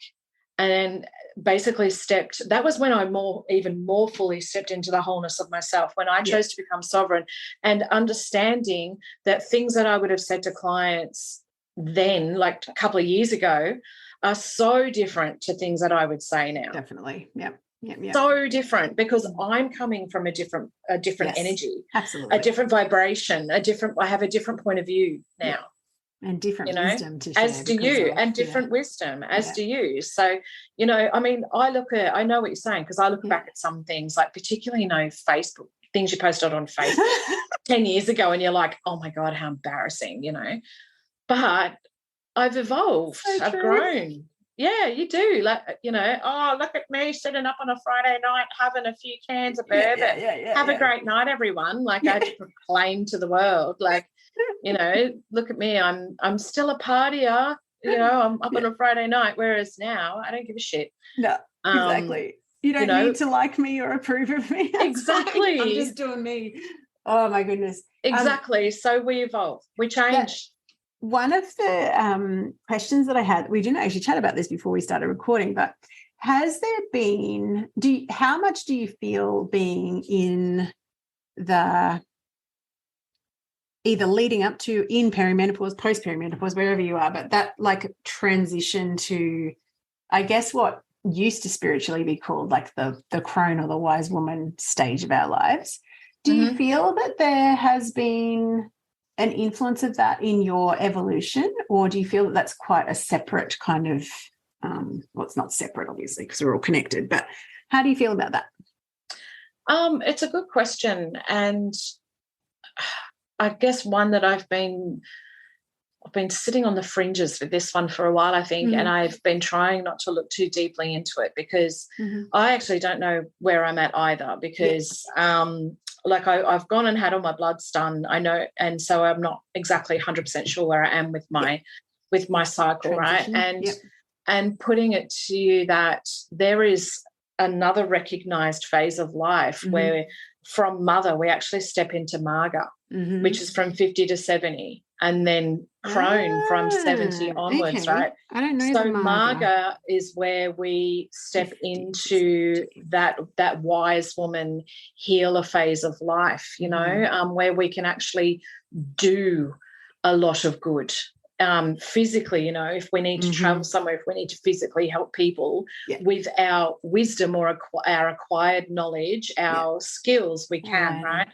and basically that was when I even more fully stepped into the wholeness of myself, when I chose to become sovereign, and understanding that things that I would have said to clients then, like a couple of years ago, are so different to things that I would say now. Definitely. So different, because I'm coming from a different energy, absolutely, a different vibration, I have a different point of view now, and different wisdom to share, as do you, and different wisdom, as do you. So, you know, I mean, I know what you're saying, because I look back at some things, like particularly, you know, Facebook things you posted on Facebook 10 years ago, and you're like, oh my God, how embarrassing, you know. But I've evolved, I've grown. Yeah, you do. Like, you know, oh, look at me sitting up on a Friday night having a few cans of bourbon. Have a great night, everyone. Like, I had to proclaim to the world, like, you know, look at me. I'm still a partier. You know, I'm up on a Friday night. Whereas now, I don't give a shit. No, exactly. You don't need to like me or approve of me. Exactly. I'm just doing me. Oh my goodness. Exactly. So we evolve. We change. One of the questions that I had, we didn't actually chat about this before we started recording, but has there been, how much do you feel being in the, either leading up to, in perimenopause, post-perimenopause, wherever you are, but that like transition to, I guess, what used to spiritually be called like the crone or the wise woman stage of our lives. Do you feel that there has been an influence of that in your evolution, or do you feel that that's quite a separate kind of, well, it's not separate, obviously, because we're all connected, but how do you feel about that? It's a good question, and I guess one that I've been I've been sitting on the fringes with this one for a while, I think, and I've been trying not to look too deeply into it because I actually don't know where I'm at either because like I've gone and had all my bloods done, I know, and so I'm not exactly 100% sure where I am with my cycle, transition. right? And putting it to you that there is another recognised phase of life where from mother we actually step into Marga, which is from 50 to 70, and then crone from 70 onwards, right? I don't know. So Marga is where we step into that wise woman healer phase of life, you know, where we can actually do a lot of good. Physically, you know, if we need to travel somewhere, if we need to physically help people with our wisdom or our acquired knowledge, our skills, we can, right?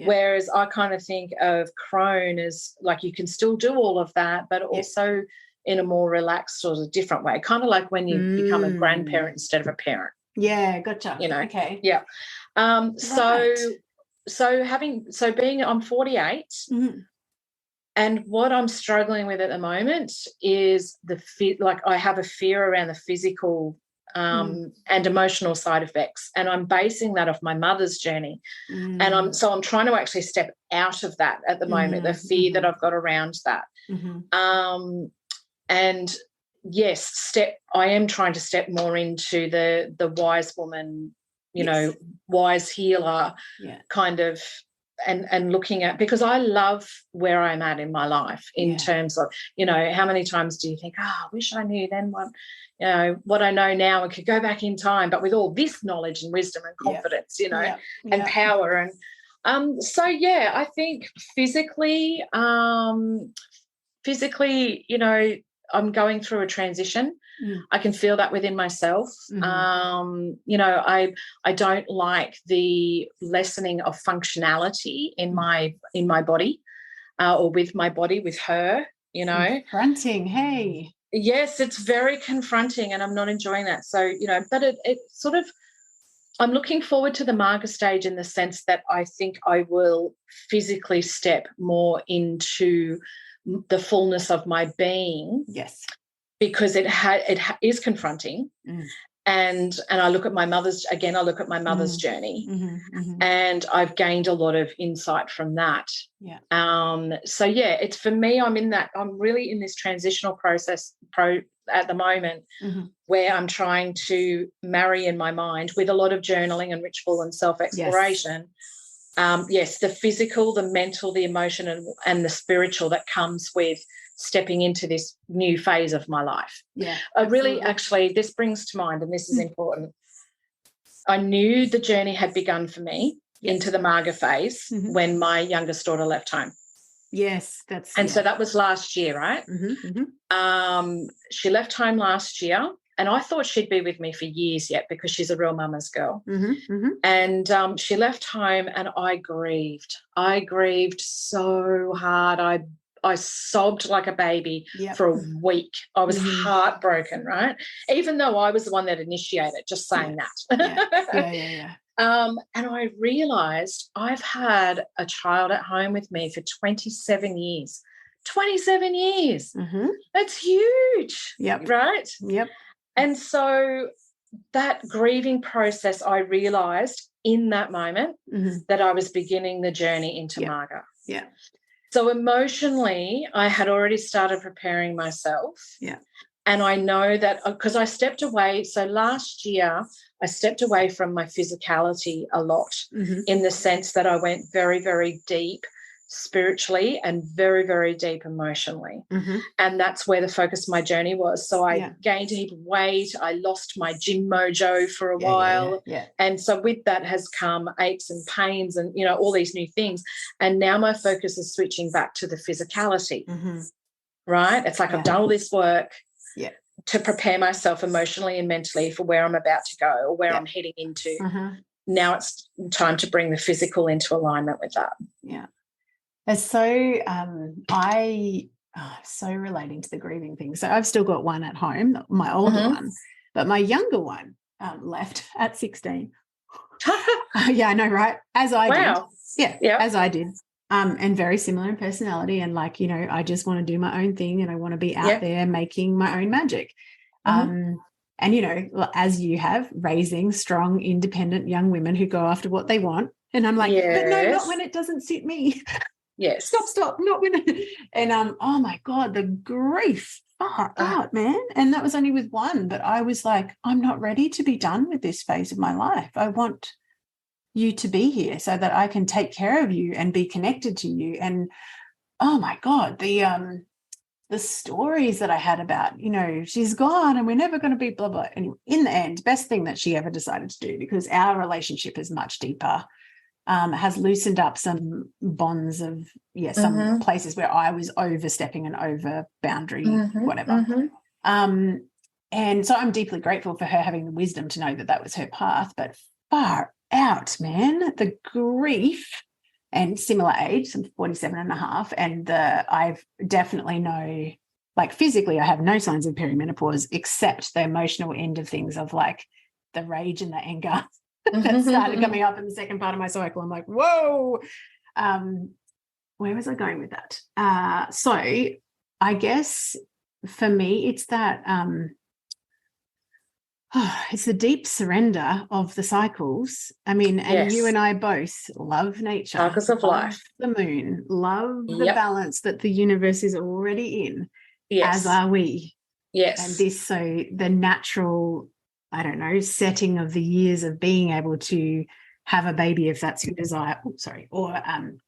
Whereas I kind of think of crone as like you can still do all of that, but also in a more relaxed sort of different way, kind of like when you become a grandparent instead of a parent. Yeah, gotcha. You know, okay. Yeah. I'm 48. And what I'm struggling with at the moment is I have a fear around the physical and emotional side effects, and I'm basing that off my mother's journey. And I'm trying to actually step out of that at the moment, the fear that I've got around that. And yes, I am trying to step more into the wise woman, you know, wise healer kind of. And looking at, because I love where I'm at in my life in terms of, you know, how many times do you think, I wish I knew then what, you know, what I know now and could go back in time, but with all this knowledge and wisdom and confidence, you know, and power. And I think physically, you know, I'm going through a transition. I can feel that within myself. You know, I don't like the lessening of functionality in my body or with my body, with her, you know. Confronting, hey. Yes, it's very confronting and I'm not enjoying that. So, you know, but it sort of, I'm looking forward to the Marga stage in the sense that I think I will physically step more into the fullness of my being. Yes. Because it is confronting, and I look at my mother's journey, and I've gained a lot of insight from that. It's for me. I'm really in this transitional process at the moment, where I'm trying to marry in my mind with a lot of journaling and ritual and self-exploration. The physical, the mental, the emotion, and the spiritual that comes with stepping into this new phase of my life. Actually, this brings to mind, and this is important, I knew the journey had begun for me into the Marga phase when my youngest daughter left home. So that was last year, right? She left home last year, and I thought she'd be with me for years yet because she's a real mama's girl. And she left home, and I grieved. I grieved so hard. I sobbed like a baby for a week. I was heartbroken, right? Even though I was the one that initiated, just saying that. And I realised I've had a child at home with me for 27 years. 27 years. That's huge, right? And so that grieving process, I realised in that moment that I was beginning the journey into Marga. So emotionally, I had already started preparing myself. And I know that because I stepped away. So last year, I stepped away from my physicality a lot in the sense that I went very, very deep spiritually and very, very deep emotionally. And that's where the focus of my journey was. So I gained a heap of weight. I lost my gym mojo for a while. And so with that has come aches and pains and, you know, all these new things. And now my focus is switching back to the physicality, right? It's like I've done all this work to prepare myself emotionally and mentally for where I'm about to go or where I'm heading into. Now it's time to bring the physical into alignment with that. It's so so relating to the grieving thing. So I've still got one at home, my older one, but my younger one left at 16. I know, right? As I did. As I did. And very similar in personality, and like, you know, I just want to do my own thing and I want to be out there making my own magic. And, you know, as you have, raising strong, independent young women who go after what they want. And I'm like, but no, not when it doesn't suit me. Yes. Stop, not when and oh my God, the grief, far out, man. And that was only with one, but I was like, I'm not ready to be done with this phase of my life. I want you to be here so that I can take care of you and be connected to you. And oh my God, the stories that I had about, you know, she's gone and we're never going to be blah, blah. And in the end, best thing that she ever decided to do, because our relationship is much deeper, has loosened up some bonds of, some places where I was overstepping and over boundary, whatever. And so I'm deeply grateful for her having the wisdom to know that that was her path, but far out, man, the grief. And similar age, I'm 47 and a half, and I've definitely know, like physically I have no signs of perimenopause except the emotional end of things, of like the rage and the anger that started coming up in the second part of my cycle. I'm like, whoa, where was I going with that? So I guess for me it's that it's the deep surrender of the cycles. I mean, and you and I both love nature, cycles of life, the moon, love the balance that the universe is already in, as are we. Yes. And this, so the natural, I don't know, setting of the years of being able to have a baby if that's your desire, or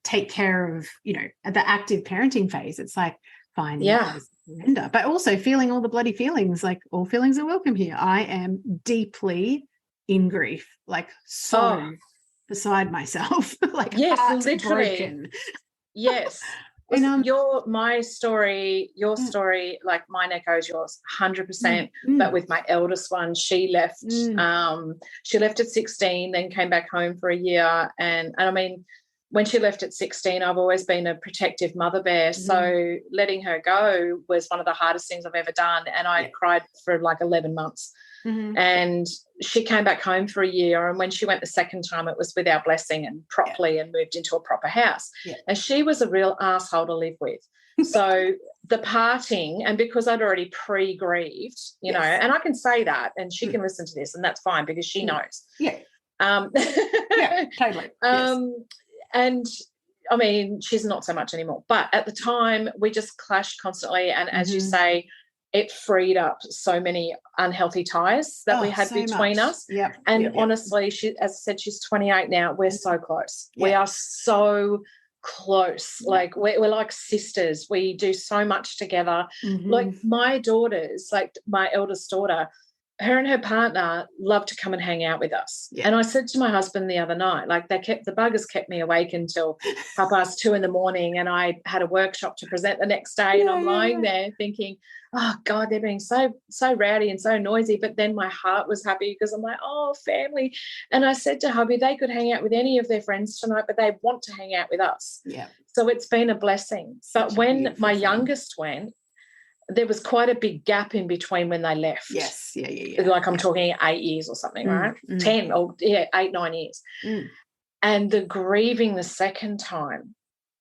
take care of, you know, the active parenting phase. It's like, fine, surrender, but also feeling all the bloody feelings, like all feelings are welcome here. I am deeply in grief, like so beside myself, like literally. Yes. And my story, your story, like mine echoes yours 100%. But with my eldest one, she left. She left at 16, then came back home for a year, and I mean, when she left at 16, I've always been a protective mother bear. So letting her go was one of the hardest things I've ever done. And I cried for like 11 months. And she came back home for a year. And when she went the second time, it was with our blessing and properly and moved into a proper house. And she was a real asshole to live with. So the parting, and because I'd already pre-grieved, you know, and I can say that, and she can listen to this, and that's fine because she knows. Totally. And I mean, she's not so much anymore. But at the time, we just clashed constantly. And as you say, it freed up so many unhealthy ties that we had between us. And honestly, she, as I said, she's 28 now. We're so close. We are so close. Like we're like sisters. We do so much together. Like my daughters, like my eldest daughter, her and her partner love to come and hang out with us. And I said to my husband the other night, like the buggers kept me awake until 2:30 in the morning, and I had a workshop to present the next day, and I'm lying there thinking, oh God, they're being so rowdy and so noisy. But then my heart was happy because I'm like, oh, family. And I said to hubby, they could hang out with any of their friends tonight, but they want to hang out with us. So it's been a blessing. But when my youngest went, there was quite a big gap in between when they left. Like I'm talking 8 years or something, right? 10 or 8, 9 years. And the grieving the second time,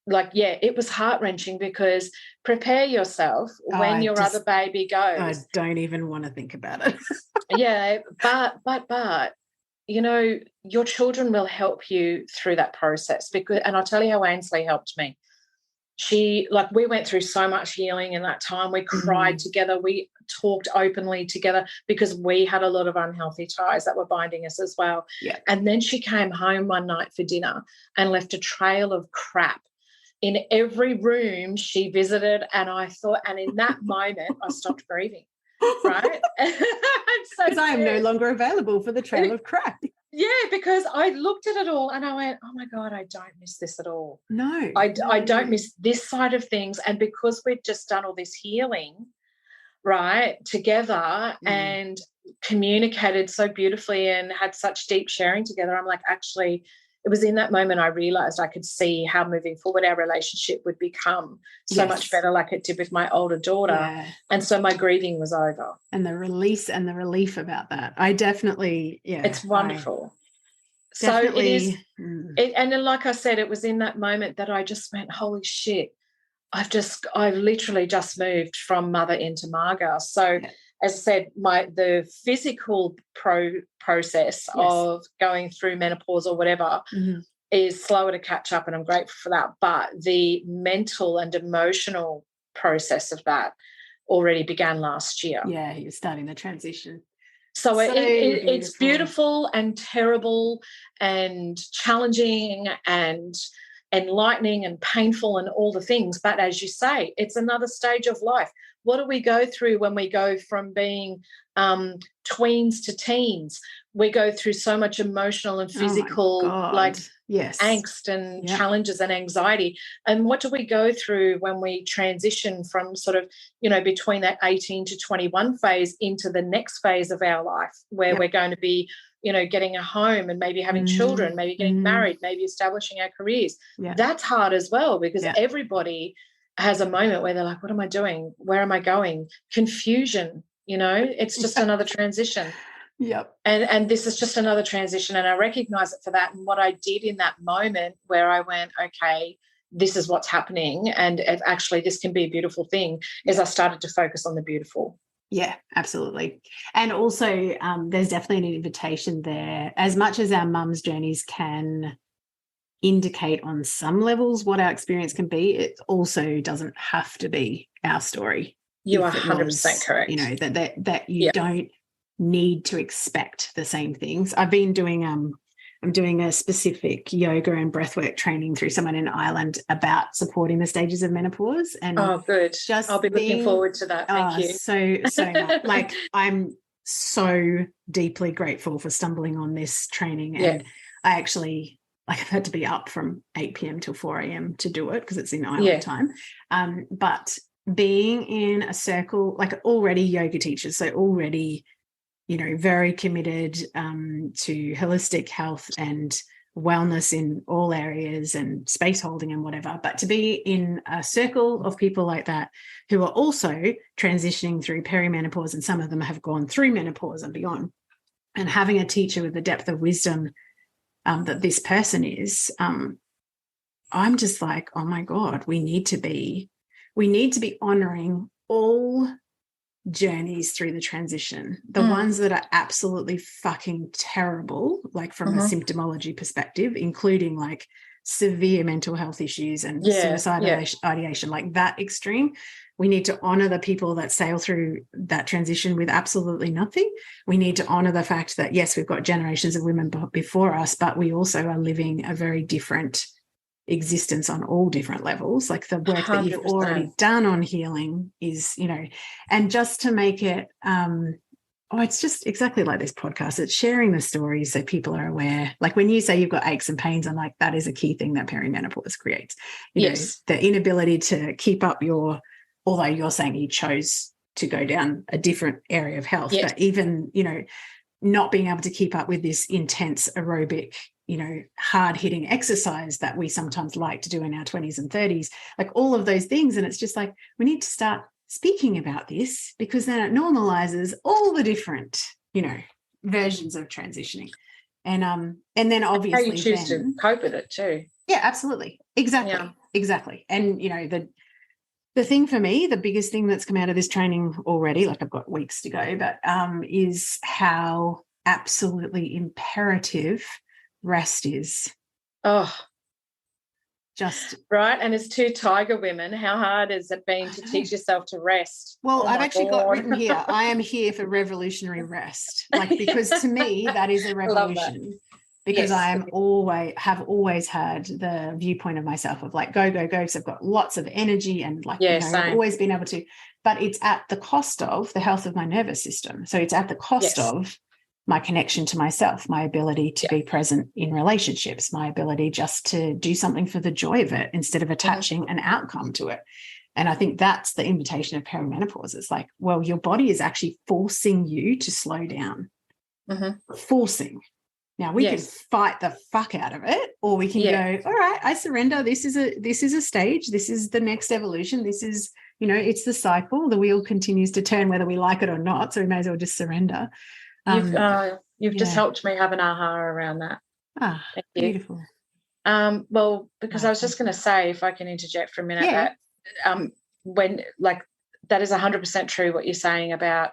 like, it was heart-wrenching, because prepare yourself when your other baby goes. I don't even want to think about it. But you know, your children will help you through that process, because, and I'll tell you how Ainsley helped me. We went through so much healing in that time. We cried together. We talked openly together because we had a lot of unhealthy ties that were binding us as well. And then she came home one night for dinner and left a trail of crap in every room she visited. And I thought, and in that moment, I stopped grieving, right? Because I am no longer available for the trail of crap. Because I looked at it all and I went, oh, my God, I don't miss this at all. No. I don't miss this side of things. And because we'd just done all this healing, right, together and communicated so beautifully and had such deep sharing together, I'm like, actually, it was in that moment I realised I could see how moving forward our relationship would become so much better, like it did with my older daughter. And so my grieving was over. And the release and the relief about that. I definitely, it's wonderful. So it is, Definitely. and then, like I said, it was in that moment that I just went, holy shit, I've literally just moved from mother into Marga. So Yeah. as I said, the physical process of going through menopause or whatever is slower to catch up, and I'm grateful for that. But the mental and emotional process of that already began last year. Yeah, you're starting the transition. So, it's beautiful. beautiful and terrible and challenging and enlightening and painful and all the things. But as you say, it's another stage of life. What do we go through when we go from being tweens to teens? We go through so much emotional and physical, angst and challenges and anxiety. And what do we go through when we transition from sort of, between that 18 to 21 phase into the next phase of our life, where we're going to be, getting a home and maybe having children, maybe getting married, maybe establishing our careers. That's hard as well, because everybody has a moment where they're like, what am I doing? Where am I going? Confusion, it's just another transition. Yep. And this is just another transition, and I recognize it for that. And what I did in that moment where I went, okay, this is what's happening, and actually this can be a beautiful thing, is I started to focus on the beautiful. Yeah, absolutely. And also there's definitely an invitation there, as much as our mums' journeys can indicate on some levels what our experience can be, it also doesn't have to be our story. You are 100% correct. That you don't need to expect the same things. I've been doing I'm doing a specific yoga and breathwork training through someone in Ireland about supporting the stages of menopause. And good. I'll be looking forward to that. Thank you. So much. Like, I'm so deeply grateful for stumbling on this training. And I actually, I've had to be up from 8 p.m. till 4 a.m. to do it because it's in Ireland time. But being in a circle, like already yoga teachers, so already, very committed to holistic health and wellness in all areas and space holding and whatever, but to be in a circle of people like that who are also transitioning through perimenopause, and some of them have gone through menopause and beyond, and having a teacher with the depth of wisdom that this person is, I'm just like, oh my God, we need to be honoring all journeys through the transition, the ones that are absolutely fucking terrible, like from a symptomology perspective, including like severe mental health issues and suicidal ideation, like that extreme. We need to honor the people that sail through that transition with absolutely nothing. We need to honor the fact that, yes, we've got generations of women before us, but we also are living a very different existence on all different levels. Like the work 100%. That you've already done on healing is, and just to make it, it's just exactly like this podcast. It's sharing the stories so people are aware. Like when you say you've got aches and pains, I'm like, that is a key thing that perimenopause creates. You know, the inability to keep up although you're saying you chose to go down a different area of health, but even, not being able to keep up with this intense aerobic, hard-hitting exercise that we sometimes like to do in our 20s and 30s, like all of those things. And it's just like, we need to start speaking about this, because then it normalizes all the different, versions of transitioning. And then obviously how you choose to cope with it too. Yeah, absolutely. Exactly. And, the thing for me, the biggest thing that's come out of this training already, like I've got weeks to go, but is how absolutely imperative rest is. Oh, just right. And as two tiger women, how hard has it been to teach yourself to rest? Well, I've actually got written here, I am here for revolutionary rest. Like, because to me, that is a revolution. Because I have always had the viewpoint of myself of like, go, because I've got lots of energy and like, I've always been able to, but it's at the cost of the health of my nervous system. So it's at the cost of my connection to myself, my ability to be present in relationships, my ability just to do something for the joy of it instead of attaching an outcome to it. And I think that's the invitation of perimenopause. It's like, well, your body is actually forcing you to slow down, forcing. Now we can fight the fuck out of it, or we can go, all right, I surrender. This is a stage. This is the next evolution. This is, it's the cycle. The wheel continues to turn whether we like it or not. So we may as well just surrender. You've just helped me have an aha around that. Ah, Thank you. beautiful. Well, because I was just going to say, if I can interject for a minute, Yeah. that when, like, that is 100% true what you're saying about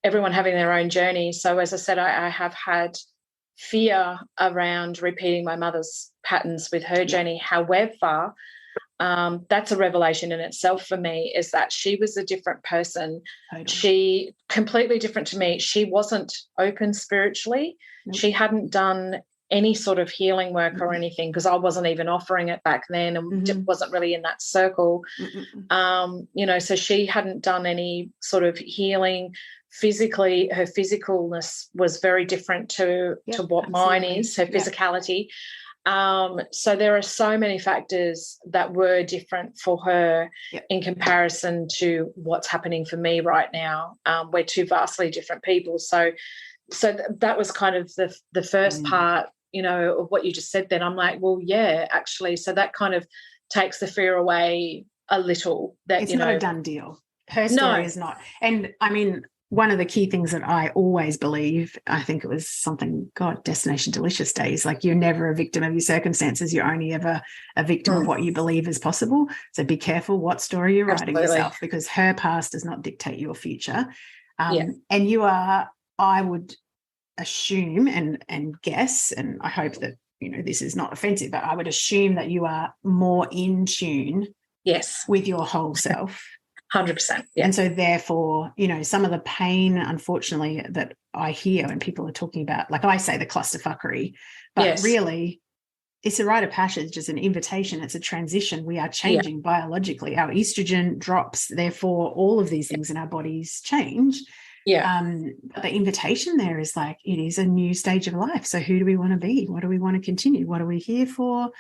everyone having their own journey. So as I said, I have had fear around repeating my mother's patterns with her journey. However, that's a revelation in itself for me, is that she was a different person. Totally. She completely different to me. She wasn't open spiritually. Nope. She hadn't done any sort of healing work or anything, because I wasn't even offering it back then, and wasn't really in that circle. So she hadn't done any sort of healing physically. Her physicalness was very different to what mine is, her physicality. So there are so many factors that were different for her in comparison to what's happening for me right now. We're two vastly different people. So that was kind of the first part, of what you just said. Then I'm like, well, yeah, actually, so that kind of takes the fear away a little. That it's not a done deal. Her story is not. And I mean, one of the key things that I always believe, I think it was something, Destination Delicious days, like, you're never a victim of your circumstances. You're only ever a victim of what you believe is possible. So be careful what story you're writing yourself, because her past does not dictate your future. And you are, I would assume and guess, and I hope that, this is not offensive, but I would assume that you are more in tune with your whole self. 100%. And so therefore, some of the pain, unfortunately, that I hear when people are talking about, like I say, the clusterfuckery, but really it's a rite of passage, it's an invitation, it's a transition. We are changing biologically. Our estrogen drops, therefore all of these things in our bodies change. But the invitation there is like, it is a new stage of life. So who do we want to be? What do we want to continue? What are we here for?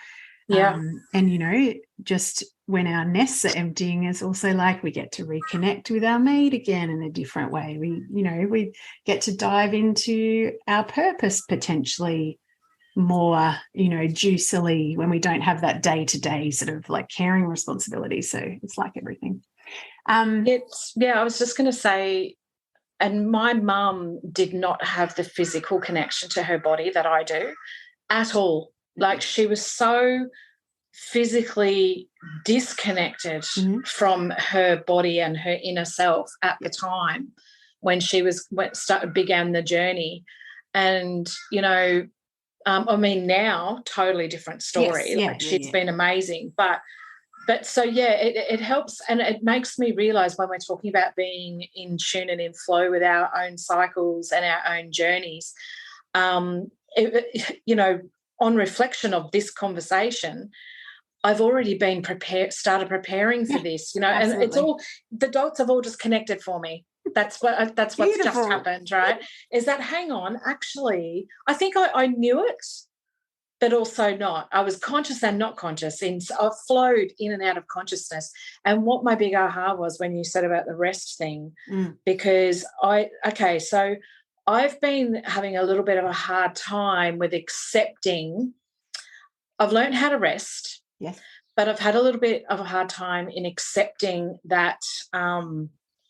And just when our nests are emptying, it's also like we get to reconnect with our mate again in a different way. We get to dive into our purpose potentially more, juicily, when we don't have that day-to-day sort of like caring responsibility. So it's like everything. I was just going to say, and my mum did not have the physical connection to her body that I do at all. Like, she was so physically disconnected from her body and her inner self at the time when she began the journey. And, now totally different story. She's been amazing. But so, it helps, and it makes me realise when we're talking about being in tune and in flow with our own cycles and our own journeys, on reflection of this conversation, I've already been started preparing for this, and it's all, the dots have all just connected for me. That's what's just happened, right? Is that, hang on, actually, I think I knew it, but also not. I was conscious and not conscious. I flowed in and out of consciousness. And what my big aha was when you said about the rest thing, because so I've been having a little bit of a hard time with accepting. I've learned how to rest, but I've had a little bit of a hard time in accepting that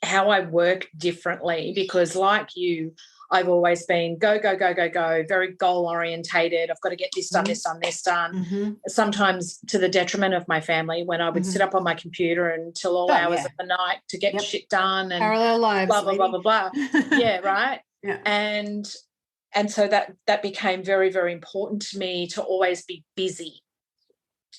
how I work differently, because like you, I've always been go, go, go, go, go, very goal-orientated. I've got to get this done, this done, this done, sometimes to the detriment of my family, when I would sit up on my computer until all hours of the night to get shit done, and parallel lives, blah, blah, blah, blah, blah. Right? Yeah. And so that became very, very important to me, to always be busy.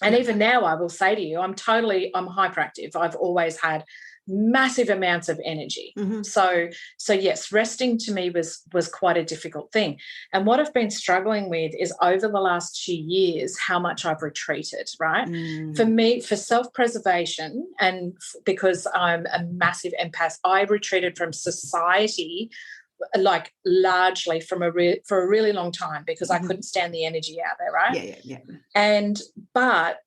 And even now, I will say to you, I'm hyperactive. I've always had massive amounts of energy. So yes, resting to me was quite a difficult thing. And what I've been struggling with is, over the last few years, how much I've retreated, right? For me, for self-preservation, and because I'm a massive empath, I retreated from society, like largely for a really long time, because I couldn't stand the energy out there, right? But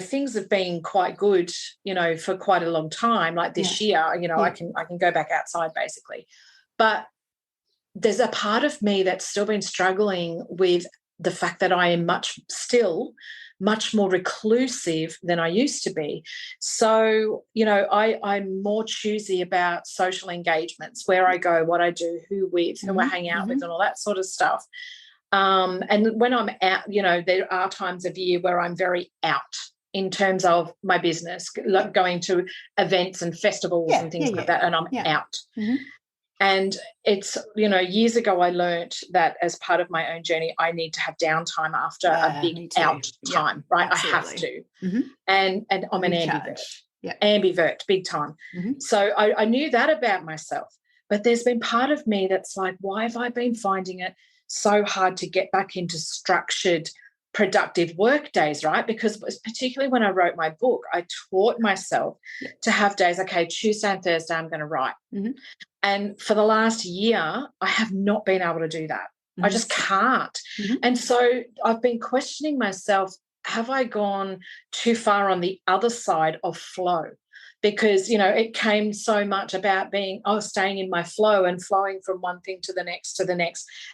things have been quite good, for quite a long time. Like this year, I can go back outside basically. But there's a part of me that's still been struggling with the fact that I am much more reclusive than I used to be. So, I'm more choosy about social engagements, where I go, what I do, who with, who I hang out with, and all that sort of stuff. And when I'm out, there are times of year where I'm very out in terms of my business, like going to events and festivals and things like that, and I'm out. Mm-hmm. And it's, years ago I learned that as part of my own journey, I need to have downtime after a big out time, right? Absolutely. I have to. Mm-hmm. And I'm an ambivert. Ambivert, big time. Mm-hmm. So I knew that about myself. But there's been part of me that's like, why have I been finding it so hard to get back into structured, productive work days, right? Because particularly when I wrote my book, I taught myself to have days, okay, Tuesday and Thursday I'm going to write. Mm-hmm. And for the last year, I have not been able to do that. Mm-hmm. I just can't. Mm-hmm. And so I've been questioning myself, have I gone too far on the other side of flow? Because, it came so much about staying in my flow and flowing from one thing to the next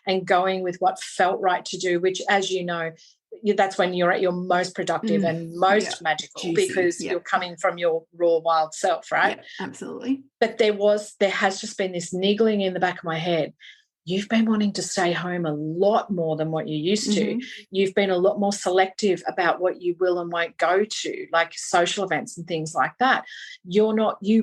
and going with what felt right to do, which, as you know, that's when you're at your most productive and most magical, juicy, because you're coming from your raw, wild self, right? Yeah, absolutely. But there has just been this niggling in the back of my head. You've been wanting to stay home a lot more than what you used to. Mm-hmm. You've been a lot more selective about what you will and won't go to, like social events and things like that. You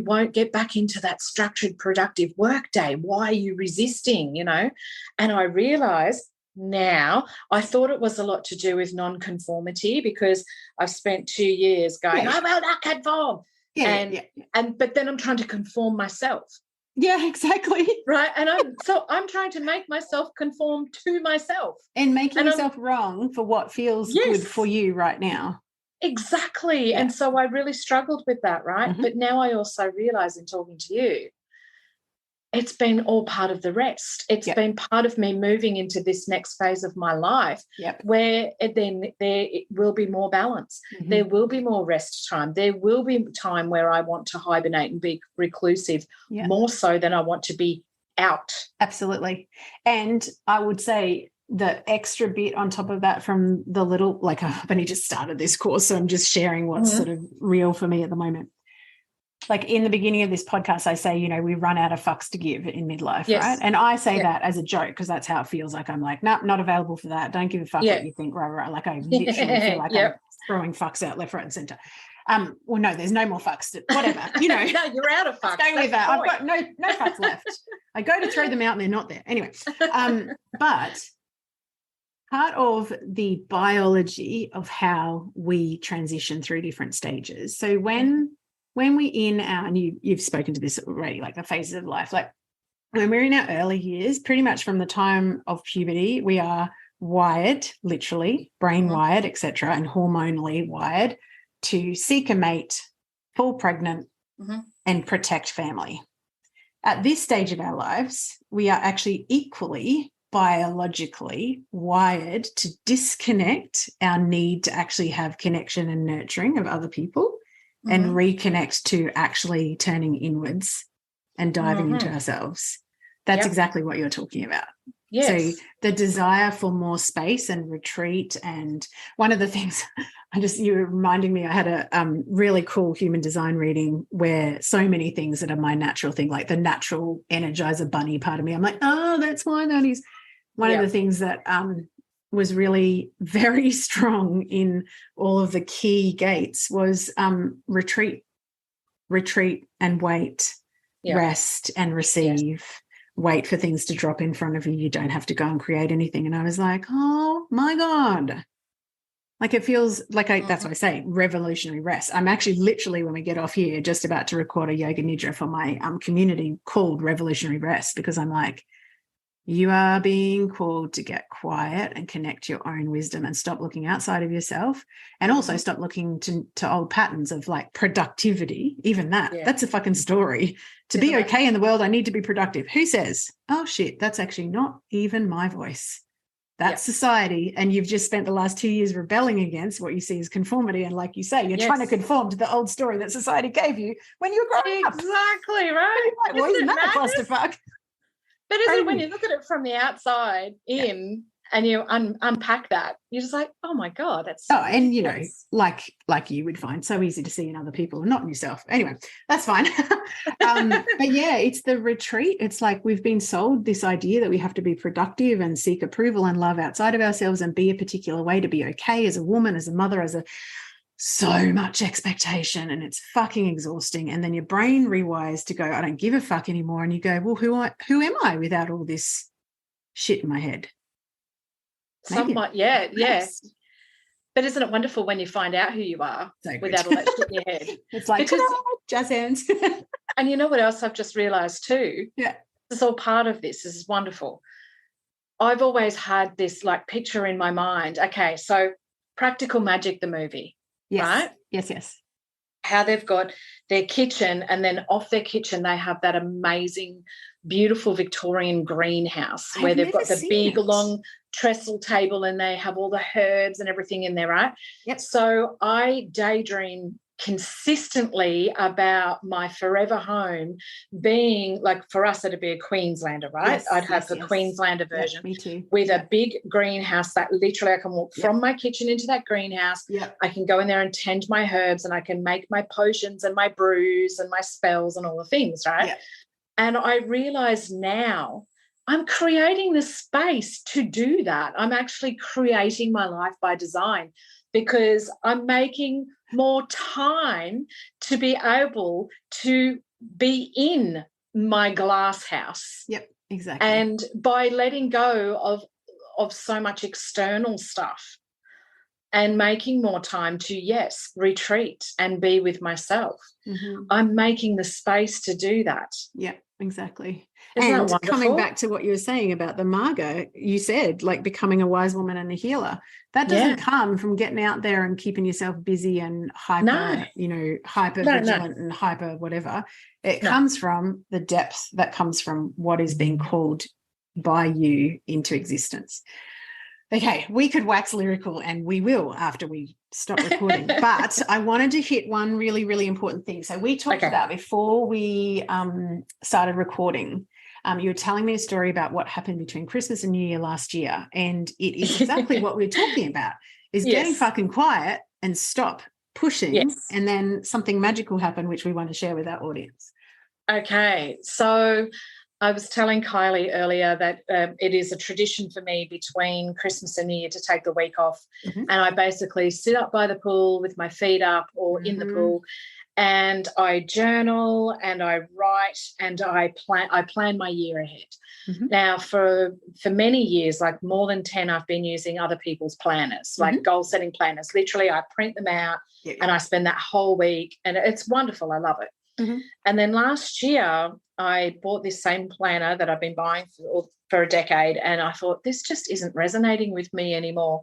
won't get back into that structured, productive work day. Why are you resisting, And I realised now, I thought it was a lot to do with non-conformity, because I've spent 2 years going, I will not conform. But then I'm trying to conform myself. Yeah, exactly. Right. And I'm trying to make myself conform to myself. And making yourself wrong for what feels good for you right now. Exactly. Yeah. And so I really struggled with that, right? Mm-hmm. But now I also realise in talking to you, it's been all part of the rest. It's been part of me moving into this next phase of my life where there will be more balance. Mm-hmm. There will be more rest time. There will be time where I want to hibernate and be reclusive more so than I want to be out. Absolutely. And I would say the extra bit on top of that from the little, like I've only just started this course, so I'm just sharing what's sort of real for me at the moment. Like in the beginning of this podcast, I say, we run out of fucks to give in midlife, right? And I say that as a joke because that's how it feels. Like I'm like, nope, not available for that. Don't give a fuck what you think. Right. Like I literally feel like I'm throwing fucks out left, right, and centre. Well, no, there's no more fucks. Whatever, No, you're out of fucks. Stay with that. I've got no fucks left. I go to throw them out and they're not there. Anyway, but part of the biology of how we transition through different stages. So when we in our, and you've spoken to this already, like the phases of life, like when we're in our early years, pretty much from the time of puberty, we are wired, literally, brain wired, etc., and hormonally wired to seek a mate, fall pregnant, and protect family. At this stage of our lives, we are actually equally biologically wired to disconnect our need to actually have connection and nurturing of other people and reconnect to actually turning inwards and diving into ourselves. That's exactly what you're talking about. Yes. So the desire for more space and retreat. And one of the things you were reminding me, I had a really cool human design reading where so many things that are my natural thing, like the natural energizer bunny part of me, I'm like, oh, that's why that is. One of the things that was really very strong in all of the key gates was retreat and wait, rest and receive, wait for things to drop in front of you. You don't have to go and create anything. And I was like, oh my God. Like it feels like that's what I say, revolutionary rest. I'm actually literally, when we get off here, just about to record a yoga nidra for my community called Revolutionary Rest, because I'm like, you are being called to get quiet and connect your own wisdom and stop looking outside of yourself, and also stop looking to old patterns of like productivity. Even that's a fucking story. To be okay in the world, I need to be productive. Who says? Oh shit, that's actually not even my voice. That's society. And you've just spent the last 2 years rebelling against what you see as conformity. And like you say, you're trying to conform to the old story that society gave you when you were growing up. Exactly, right. Well, isn't that a clusterfuck? But isn't, when you look at it from the outside in, and you unpack that, you're just like, oh my God, that's so and you know, like you would find so easy to see in other people and not in yourself. Anyway, that's fine. But yeah, it's the retreat. It's like we've been sold this idea that we have to be productive and seek approval and love outside of ourselves and be a particular way to be okay as a woman, as a mother, so much expectation, and it's fucking exhausting. And then your brain rewires to go, I don't give a fuck anymore. And you go, well, who am I without all this shit in my head? Somewhat, yeah. But isn't it wonderful when you find out who you are without all that shit in your head? It's like, jazz hands. And you know what else I've just realised too? Yeah. It's all part of this. This is wonderful. I've always had this like picture in my mind. Okay, so Practical Magic, the movie, right? Yes. How they've got their kitchen, and then off their kitchen they have that amazing, beautiful Victorian greenhouse where they've got the big long trestle table and they have all the herbs and everything in there, right? Yep. So I daydream consistently about my forever home being, like, for us it'd be a Queenslander, right? I'd have the Queenslander version me too. with a big greenhouse that literally I can walk from my kitchen into that greenhouse. I can go in there and tend my herbs and I can make my potions and my brews and my spells and all the things, right? And I realise now I'm creating the space to do that. I'm actually creating my life by design because I'm making more time to be able to be in my glass house. Yep, exactly. And by letting go of so much external stuff and making more time to, retreat and be with myself, I'm making the space to do that. Yeah, exactly. Isn't and that coming back to what you were saying about the Margot, you said like becoming a wise woman and a healer. That doesn't come from getting out there and keeping yourself busy and hyper vigilant and hyper whatever. It comes from the depth that comes from what is being called by you into existence. Okay, we could wax lyrical, and we will after we stop recording. But I wanted to hit one really, really important thing. So we talked about before we started recording, you were telling me a story about what happened between Christmas and New Year last year, and it is exactly what we're talking about, is getting fucking quiet and stop pushing, and then something magical happened, which we want to share with our audience. Okay, so I was telling Kylie earlier that it is a tradition for me between Christmas and New Year to take the week off, and I basically sit up by the pool with my feet up or in the pool, and I journal and I write and I plan my year ahead. Now, for many years, like more than 10, I've been using other people's planners, like goal-setting planners. Literally, I print them out and I spend that whole week, and it's wonderful. I love it. And then last year, I bought this same planner that I've been buying for a decade, and I thought, this just isn't resonating with me anymore.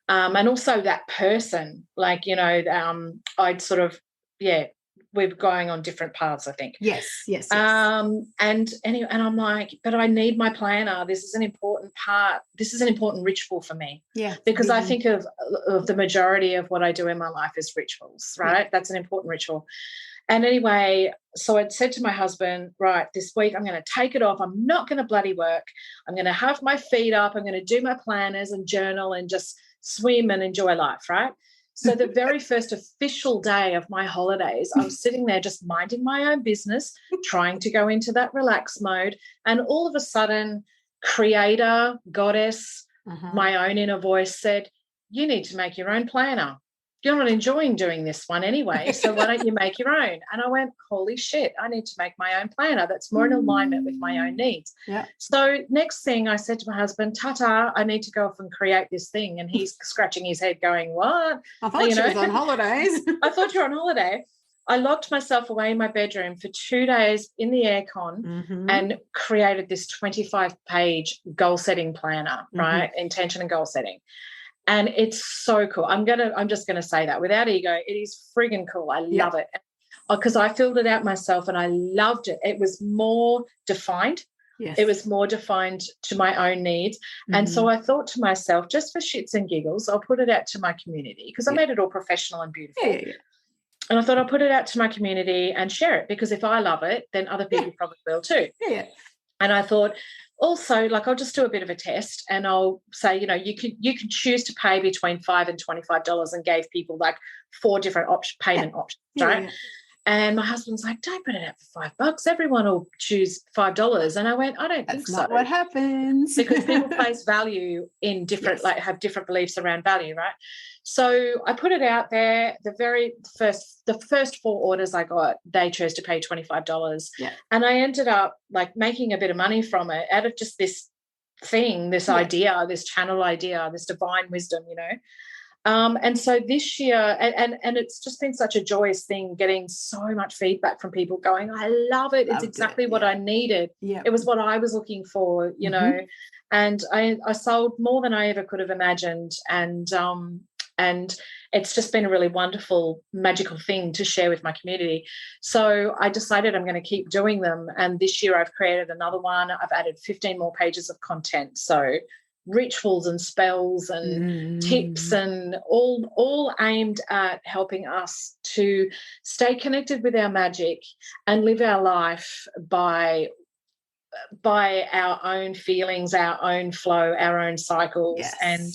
And also that person, like, you know, I'd sort of, we're going on different paths, I think. Yes. And anyway, and I'm like, but I need my planner. This is an important part. This is an important ritual for me. Yeah. Because I think of the majority of what I do in my life is rituals, right? Yeah. That's an important ritual. And anyway, so I'd said to my husband, right, this week I'm going to take it off. I'm not going to bloody work. I'm going to have my feet up. I'm going to do my planners and journal and just swim and enjoy life, right? So the very first official day of my holidays, I was sitting there just minding my own business, trying to go into that relax mode. And all of a sudden, creator, goddess, my own inner voice said, you need to make your own planner. You're not enjoying doing this one anyway, so why don't you make your own? And I went, holy shit, I need to make my own planner that's more in alignment with my own needs. Yeah. So next thing I said to my husband, ta-ta, I need to go off and create this thing. And he's scratching his head going, what? I thought you was on holidays. I thought you were on holiday. I locked myself away in my bedroom for 2 days in the aircon and created this 25-page goal-setting planner, right, intention and goal setting. And it's so cool. I'm just gonna say that without ego, it is friggin' cool. I love it because I filled it out myself and I loved it. It was more defined. Yes. It was more defined to my own needs. And so I thought to myself, just for shits and giggles, I'll put it out to my community because I made it all professional and beautiful. Yeah. And I thought I'll put it out to my community and share it because if I love it, then other people probably will too. Yeah. And I thought, also, like, I'll just do a bit of a test, and I'll say, you can choose to pay between $5 and $25, and gave people like 4 different payment options, right? Yeah. And my husband's like, don't put it out for $5. Everyone will choose $5. And I went, I don't think so. That's not what happens. Because people place value in different, like, have different beliefs around value, right? So I put it out there. The first 4 orders I got, they chose to pay $25. Yeah. And I ended up like making a bit of money from it out of just this thing, this idea, this channel idea, this divine wisdom, and so this year, and it's just been such a joyous thing, getting so much feedback from people going, I love it. It's exactly what I needed. Yeah. It was what I was looking for, know, and I sold more than I ever could have imagined. And it's just been a really wonderful, magical thing to share with my community. So I decided I'm going to keep doing them. And this year I've created another one. I've added 15 more pages of content. So rituals and spells and tips, and all aimed at helping us to stay connected with our magic and live our life by our own feelings, our own flow, our own cycles, and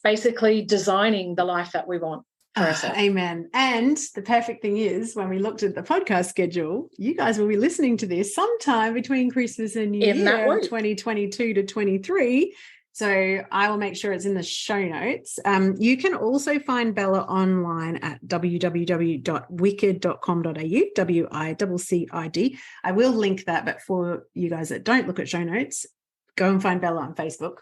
basically designing the life that we want for ourselves. Amen. And the perfect thing is, when we looked at the podcast schedule, you guys will be listening to this sometime between Christmas and New Year 2022 to 23. So I will make sure it's in the show notes. You can also find Bella online at www.wiccid.com.au, WICCID. I will link that, but for you guys that don't look at show notes, go and find Bella on Facebook.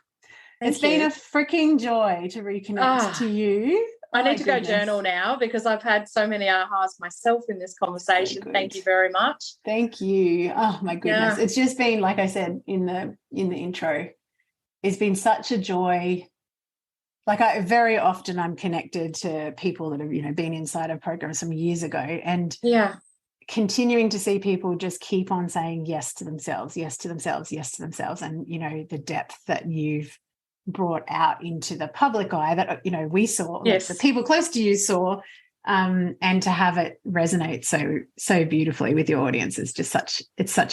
It's been a freaking joy to reconnect to you. I need to go journal now, because I've had so many ahas myself in this conversation. Thank you very much. Thank you. Oh my goodness. Yeah. It's just been, like I said in the intro, it's been such a joy. Like, very often I'm connected to people that have, been inside a program some years ago, and continuing to see people just keep on saying yes to themselves, yes to themselves, yes to themselves. And, the depth that you've brought out into the public eye that we saw, the people close to you saw, and to have it resonate so beautifully with your audience is just such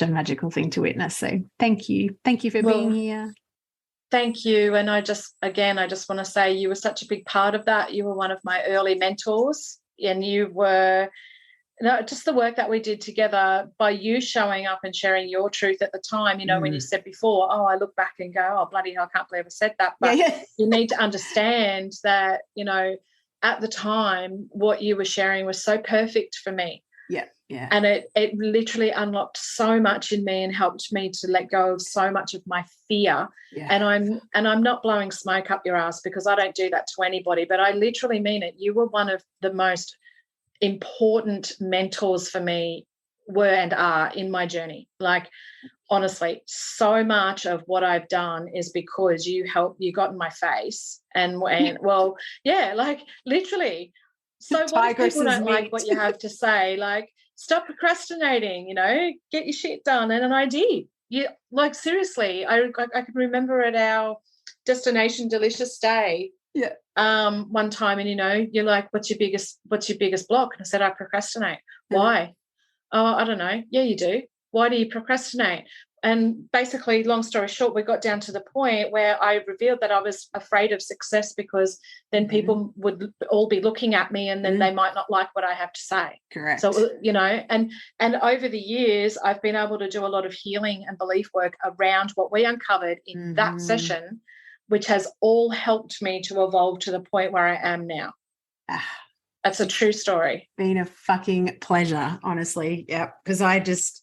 a magical thing to witness. So thank you for being here. Thank you. And I just want to say you were such a big part of that. You were one of my early mentors, and you were just the work that we did together by you showing up and sharing your truth at the time, when you said before, I look back and go, oh, bloody hell, I can't believe I said that. But you need to understand that, at the time, what you were sharing was so perfect for me. Yeah. Yeah. And it literally unlocked so much in me and helped me to let go of so much of my fear. Yeah. And I'm not blowing smoke up your ass, because I don't do that to anybody, but I literally mean it. You were one of the most important mentors for me, were and are, in my journey. Like, honestly, so much of what I've done is because you got in my face and well, like, literally. So what if people don't like what you have to say? Like, stop procrastinating, get your shit done. And I did. Like, seriously, I can remember at our Destination Delicious Day, one time, and you're like, what's your biggest block? And I said, I procrastinate. Why? Oh, I don't know. Yeah, you do. Why do you procrastinate? And basically, long story short, we got down to the point where I revealed that I was afraid of success, because then people would all be looking at me, and then they might not like what I have to say. Correct. So, and over the years, I've been able to do a lot of healing and belief work around what we uncovered in that session, which has all helped me to evolve to the point where I am now. That's a true story. Been a fucking pleasure, honestly. Yeah, because I just,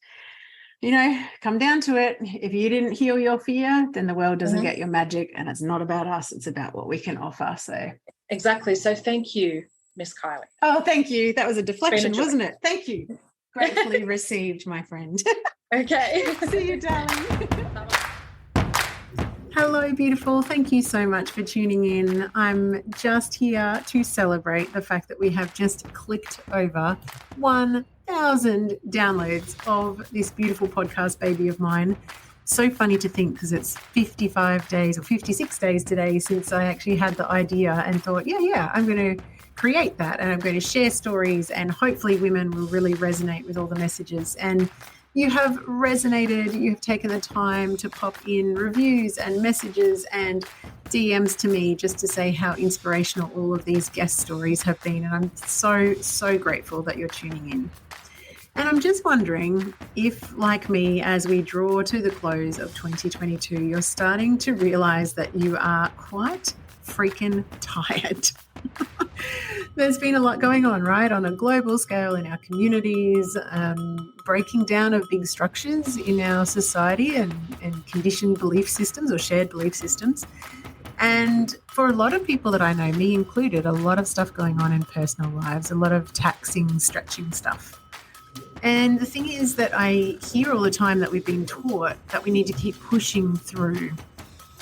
come down to it. If you didn't heal your fear, then the world doesn't get your magic, and it's not about us. It's about what we can offer. So exactly. So thank you, Miss Kylie. Oh, thank you. That was a deflection, wasn't it? Thank you. Gratefully received, my friend. Okay. See you, darling. Hello, beautiful. Thank you so much for tuning in. I'm just here to celebrate the fact that we have just clicked over 1,000 downloads of this beautiful podcast baby of mine. So funny to think, because it's 55 days or 56 days today since I actually had the idea and thought, I'm going to create that, and I'm going to share stories, and hopefully women will really resonate with all the messages. And you have resonated, you have taken the time to pop in reviews and messages and DMs to me just to say how inspirational all of these guest stories have been. And I'm so grateful that you're tuning in. And I'm just wondering if, like me, as we draw to the close of 2022, you're starting to realize that you are quite freaking tired. There's been a lot going on, right, on a global scale in our communities, breaking down of big structures in our society and conditioned belief systems or shared belief systems. And for a lot of people that I know, me included, a lot of stuff going on in personal lives, a lot of taxing, stretching stuff. And the thing is that I hear all the time that we've been taught that we need to keep pushing through.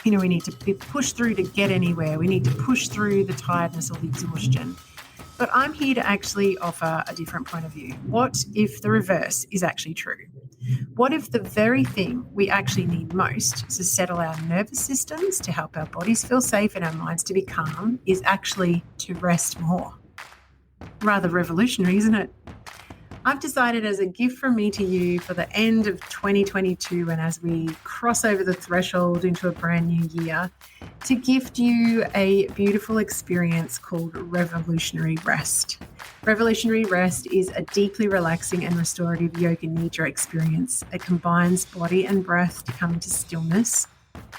You know, we need to push through to get anywhere. We need to push through the tiredness or the exhaustion. But I'm here to actually offer a different point of view. What if the reverse is actually true? What if the very thing we actually need most to settle our nervous systems, to help our bodies feel safe and our minds to be calm, is actually to rest more? Rather revolutionary, isn't it? I've decided, as a gift from me to you for the end of 2022 and as we cross over the threshold into a brand new year, to gift you a beautiful experience called Revolutionary Rest. Revolutionary Rest is a deeply relaxing and restorative yoga nidra experience. It combines body and breath to come into stillness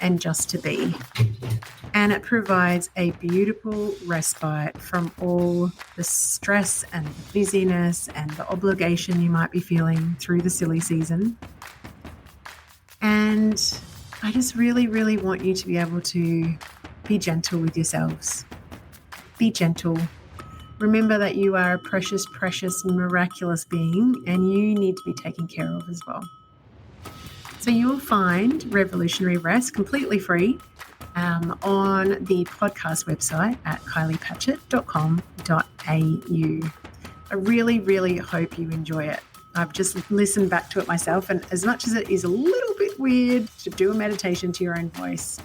and just to be. And it provides a beautiful respite from all the stress and the busyness and the obligation you might be feeling through the silly season. And I just really want you to be able to be gentle with yourselves. Be gentle. Remember that you are a precious, miraculous being, and you need to be taken care of as well. So you'll find Revolutionary Rest completely free on the podcast website at kyliepatchett.com.au. I really hope you enjoy it. I've just listened back to it myself, and as much as it is a little bit weird to do a meditation to your own voice,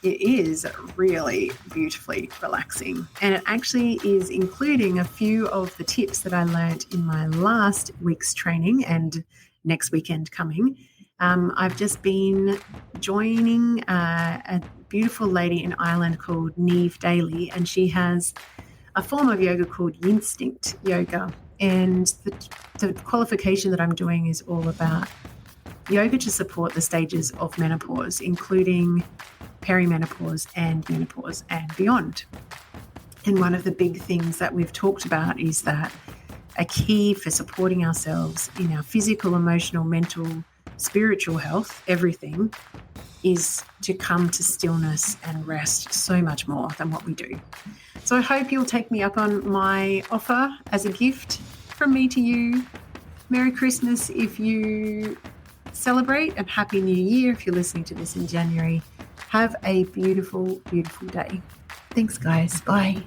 it is really beautifully relaxing. And it actually is including a few of the tips that I learned in my last week's training and next weekend coming. I've just been joining a beautiful lady in Ireland called Neve Daly, and she has a form of yoga called Instinct Yoga. And the qualification that I'm doing is all about yoga to support the stages of menopause, including perimenopause and menopause and beyond. And one of the big things that we've talked about is that a key for supporting ourselves in our physical, emotional, mental, spiritual health, everything, is to come to stillness and rest so much more than what we do. So I hope you'll take me up on my offer as a gift from me to you. Merry Christmas if you celebrate, and Happy New Year if you're listening to this in January. Have a beautiful day. Thanks, guys. Bye.